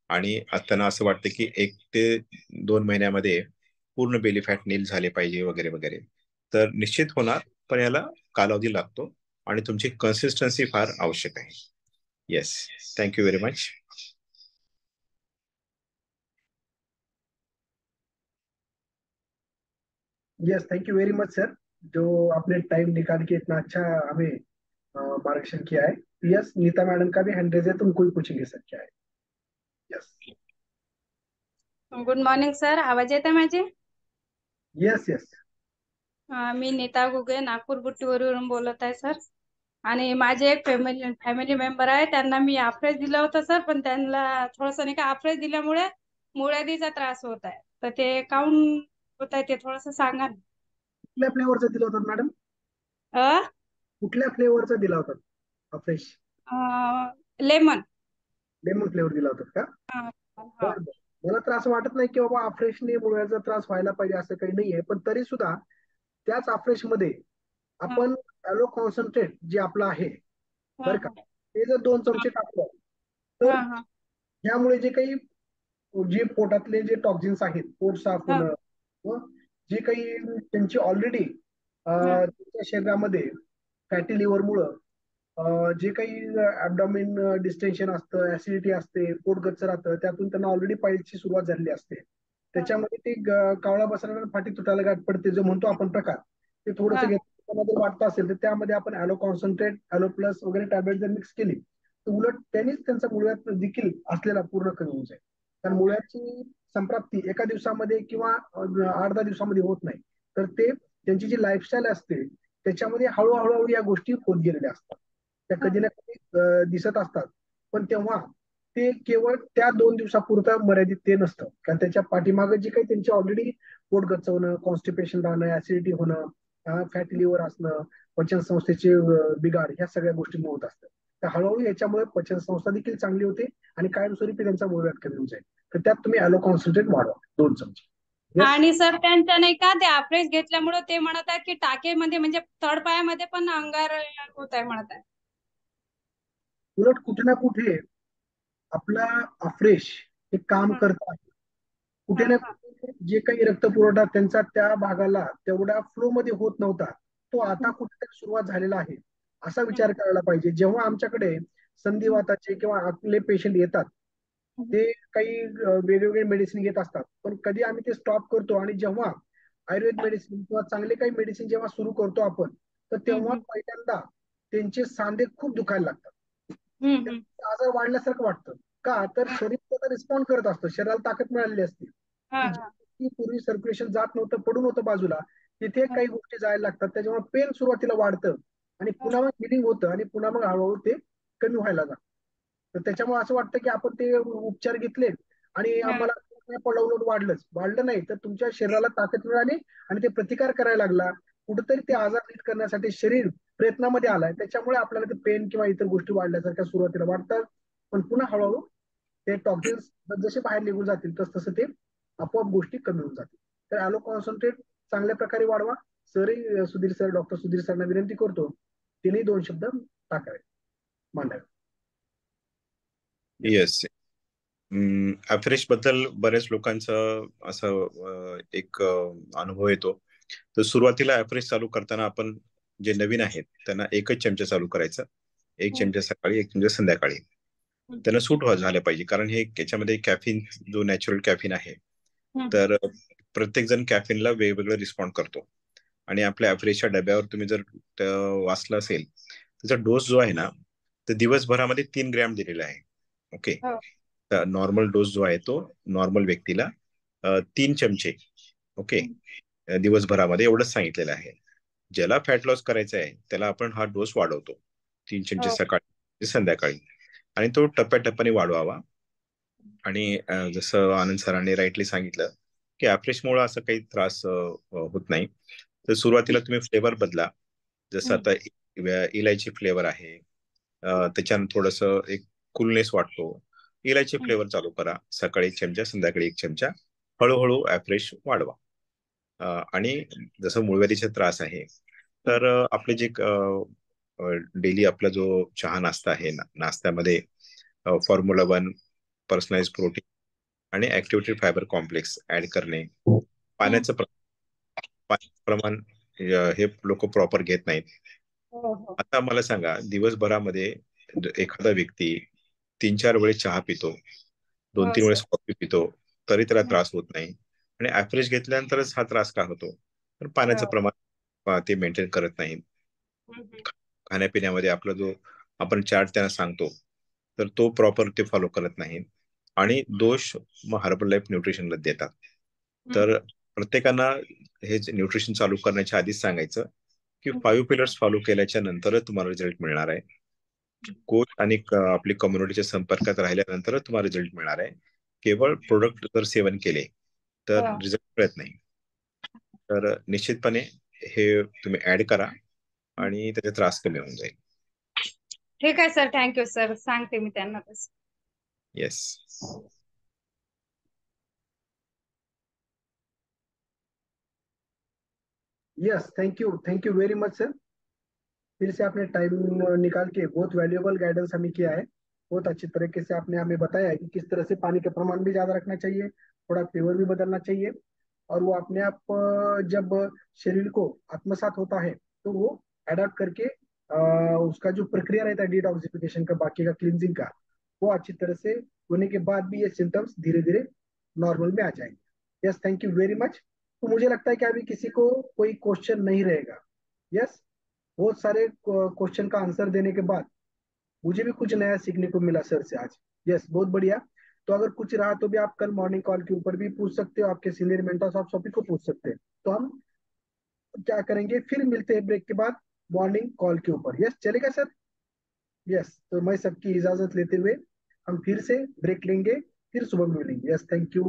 आणि त्यांना असं वाटतं की 1 ते 2 महिन्यामध्ये पूर्ण बेली फॅट नील झाले पाहिजे वगैरे वगैरे. तर निश्चित होणार, पण याला कालावधी लागतो, आणि तुमची कन्सिस्टन्सी फार आवश्यक आहे. Yes, thank you very much. Yes, thank you very much sir, जो आपने टाइम निकाल के इतना अच्छा हमें मार्गदर्शन किया है. यस, नीता मैडम का भी हैंड रेज है, तो उनको भी पूछेंगे सर क्या है. यस. गुड मॉर्निंग सर, आवाज येत आहे माझी? Yes yes. मी नीता घुगे नागपूर बुट्टीवरून बोलत आहे सर. आणि माझे एक फॅमिली मेंबर आहे, त्यांना मी आफ्रेज दिलं होतं सर, पण त्यांना थोडस नाही का आफ्रेज दिल्यामुळे मुळ्याधीचा त्रास होत आहे, तर ते काऊन होत आहे ते थोडस सांगा ना. कुठल्या फ्लेवरचा दिला होता मॅडम? अ कुठल्या फ्लेवरचा दिला होता फ्रेश? लेमन. लेमन फ्लेवर दिला होता का? हा. बरं. मला तर असं वाटत नाही की बाबा आफ्रेशने मुळव्याचा त्रास व्हायला पाहिजे असं काही नाहीये, पण तरी सुद्धा त्याच आफ्रेश मध्ये आपण ॲलो कॉन्सन्ट्रेट जे आपलं आहे बरं का, ते जर 2 चमचे टाकलं तर ह्यामुळे जे काही जे पोटातले जे टॉक्झिन्स आहेत, पोट साफ होणं, व जे काही त्यांची ऑलरेडी त्यांच्या शरीरामध्ये फॅटी लिव्हरमुळं जे काही ऍबडॉमिन डिस्टेन्शन असतं, ऍसिडिटी असते, पोट गच्च राहतं, त्यातून त्यांना ऑलरेडी पाईल्सची सुरुवात झालेली असते. त्याच्यामध्ये ते कावळा बसल्यानंतर फाटी तुटायला गाठ पडते, जो म्हणतो आपण प्रकार, ते थोडंसं घेताना जर वाटतं असेल तर त्यामध्ये आपण ॲलो कॉन्सन्ट्रेट, ॲलो प्लस वगैरे टॅबलेट जर मिक्स केली तर उलट त्यांनीच त्यांचा मुळव्याध देखील असलेला पूर्ण कमी होऊन जाईल. कारण मुळव्याधची संप्राप्ती एका दिवसामध्ये किंवा 8-10 दिवसामध्ये होत नाही, तर ते त्यांची जी लाईफस्टाईल असते त्याच्यामध्ये हळूहळू या गोष्टी होत गेलेल्या असतात. त्या कधी ना कधी दिसत असतात, पण तेव्हा ते केवळ त्या 2 दिवसापुरतं मर्यादित ते नसतं, कारण त्याच्या पाठीमागे जे काही त्यांचे ऑलरेडी पोट गच्चवणं, कॉन्स्टिपेशन राहणं, ऍसिडिटी होणं, फॅटी लिव्हर असणं, पचन संस्थेचे बिघाड, ह्या सगळ्या गोष्टी होत असतात. तर हळूहळू याच्यामुळे पचन संस्था देखील चांगली होते आणि कायमस्वरूपी त्यांचा मुळव्याध कमी होऊन जाईल. तर त्यात तुम्ही ॲलो कॉन्सन्ट्रेट वाढवा 2 चमचे. आणि सर त्यांच्या नाही का ते आफ्रेज घेतल्यामुळे ते म्हणत आहे की टाकेमध्ये म्हणजे तळपायामध्ये पण अंगार होत आहे म्हणत आहे. उलट कुठे ना कुठे आपला अफ्रेश हे काम करत आहे. कुठे ना कुठे जे काही रक्तपुरवठा त्यांचा त्या भागाला तेवढ्या फ्लो मध्ये होत नव्हता, तो आता कुठेतरी सुरुवात झालेला आहे असा विचार करायला पाहिजे. जेव्हा आमच्याकडे संधिवाताचे किंवा आपले पेशंट येतात, ते काही वेगवेगळे मेडिसिन घेत असतात, पण कधी आम्ही ते स्टॉप करतो, आणि जेव्हा आयुर्वेद मेडिसिन किंवा चांगले काही मेडिसिन जेव्हा सुरू करतो आपण, तर तेव्हा पहिल्यांदा त्यांचे सांधे खूप दुखायला लागतात, आजार वाढल्यासारखं वाटतं. का तर शरीर त्याला रिस्पॉन्ड करत असतं, शरीराला ताकद मिळालेली असते. की पूर्वी सर्क्युलेशन जात नव्हतं, पडून होतं बाजूला, तिथे काही गोष्टी जायला लागतात, त्याच्यामुळे पेन सुरुवातीला वाढतं आणि पुन्हा मग हिलिंग होतं आणि पुन्हा मग हळूहळू ते कमी व्हायला लागतं. तर त्याच्यामुळे असं वाटतं की आपण ते उपचार घेतले आणि आम्हाला पडवलं वाढलं नाही, तर तुमच्या शरीराला ताकद मिळाली आणि ते प्रतिकार करायला लागला. कुठेतरी ते आजार नीट करण्यासाठी शरीर प्रयत्नामध्ये आलाय, त्याच्यामुळे आपल्याला ते पेन किंवा इतर गोष्टी वाढल्यासारख्या सुरुवातीला वाटतात, पण पुन्हा हळूहळू ते टॉक्झिन्स जसे बाहेर निघून जातील तस तसं ते आपोआप गोष्टी कमी होऊन जातील. तर ॲलो कॉन्सन्ट्रेट चांगल्या प्रकारे वाढवा. सरही सुधीर सर, डॉक्टर सुधीर सरना विनंती करतो, तिने 2 शब्द टाकावे, मांडावे. येस. अफ्रेश बद्दल बऱ्याच लोकांचा असं एक अनुभव येतो. तर सुरुवातीला अफ्रेश चालू करताना आपण जे नवीन आहेत त्यांना एकच चमचा चालू करायचा, 1 चमचा सकाळी, 1 चमचा संध्याकाळी. त्यांना सूट झालं पाहिजे, कारण हे याच्यामध्ये कॅफिन, जो नॅचरल कॅफिन आहे, तर प्रत्येक जण कॅफिनला वेगवेगळं रिस्पॉन्ड करतो. आणि आपल्या अफ्रेशच्या डब्यावर तुम्ही जर वाचलं असेल, त्याचा डोस जो आहे ना, तर दिवसभरामध्ये 3 ग्रॅम दिलेला आहे. ओके. नॉर्मल डोस जो आहे तो नॉर्मल व्यक्तीला 3 चमचे, ओके, दिवसभरामध्ये एवढंच सांगितलेलं आहे. ज्याला फॅट लॉस करायचा आहे त्याला आपण हा डोस वाढवतो, 3 चमचे सकाळी, संध्याकाळी, आणि तो टप्प्याटप्प्याने वाढवावा. आणि जसं आनंद सरांनी राईटली सांगितलं की अफ्रेशमुळे असं काही त्रास होत नाही. तर सुरुवातीला तुम्ही फ्लेवर बदला. जसं आता इलायची फ्लेवर आहे, त्याच्यानं थोडस एक कुलनेस वाटतो, इलायची फ्लेवर चालू करा. सकाळी 1 चमचा, संध्याकाळी 1 चमचा, हळूहळू अफ्रेश वाढवा. आणि जसं मूळव्याधीचा त्रास आहे, तर आपले जे डेली आपला जो चहा नाश्ता आहे, नाश्त्यामध्ये फॉर्म्युला 1, पर्सनलाइज प्रोटीन आणि ऍक्टिव्हिटी फायबर कॉम्प्लेक्स ऍड करणे. पाण्याचं प्रमाण हे लोक प्रॉपर घेत नाहीत. आता मला सांगा, दिवसभरामध्ये एखादा व्यक्ती 3-4 वेळेस चहा पितो, 2-3 वेळेस कॉफी पितो, तरी त्याला त्रास होत नाही. आणि ऍव्हरेज घेतल्यानंतरच हा त्रास का होतो? तर पाण्याचं प्रमाण ते मेंटेन करत नाही. खाण्यापिण्यामध्ये आपला जो आपण चार्ट त्यांना सांगतो, तर तो प्रॉपर ते फॉलो करत नाही. आणि दोष मग हर्बल लाईफ न्यूट्रिशनला देतात. तर प्रत्येकांना हे न्यूट्रिशन चालू करण्याच्या आधीच सांगायचं की 5 पिलर्स फॉलो केल्याच्या नंतरच तुम्हाला रिझल्ट मिळणार आहे. कोच आणि आपली कम्युनिटीच्या संपर्कात राहिल्यानंतरच तुम्हाला रिझल्ट मिळणार आहे. केवळ प्रोडक्ट जर सेवन केले तर रिझल्ट मिळत नाही. तर निश्चितपणे हे तुम्ही ऍड करा आणि त्याचा त्रास कमी होऊन जाईल. ठीक आहे सर, थँक्यू सर, सांगते मी त्यांना तसं. Yes. Yes, thank you very much sir. फिर से आपने टाइम निकाल के बहुत वैल्यूएबल गाइडेंस हमें किया है। बहुत अच्छी तरीके से आपने हमें बताया है कि किस तरह से पानी का प्रमाण भी ज्यादा रखना चाहिए, थोड़ा फ्लेवर भी बदलना चाहिए, और वो अपने आप जब शरीर को आत्मसात होता है तो वो अडॉप्ट करके उसका जो प्रक्रिया रहता है डिटॉक्सिफिकेशन का, बाकी का क्लींजिंग का, वो अच्छी तरह से होने के बाद भी ये सिम्टम्स धीरे धीरे नॉर्मल में आ जाएंगे। Yes, thank you very much. तो मुझे लगता है कि अभी किसी को कोई क्वेश्चन नहीं रहेगा। यस, बहुत सारे क्वेश्चन का आंसर देने के बाद मुझे भी कुछ नया सीखने को मिला सर से आज। यस, बहुत बढ़िया। तो अगर कुछ रहा तो भी आप कल मॉर्निंग कॉल के ऊपर भी पूछ सकते हो, आपके सीनियर मेंटर्स ऑफ टॉपिक को पूछ सकते हैं। तो हम क्या करेंगे, फिर मिलते हैं ब्रेक के बाद मॉर्निंग कॉल के ऊपर। यस, चलेगा सर? यस, तो मैं सबकी इजाजत लेते हुए हम फिर से ब्रेक लेंगे, फिर सुबह मिलेंगे। Yes, thank you.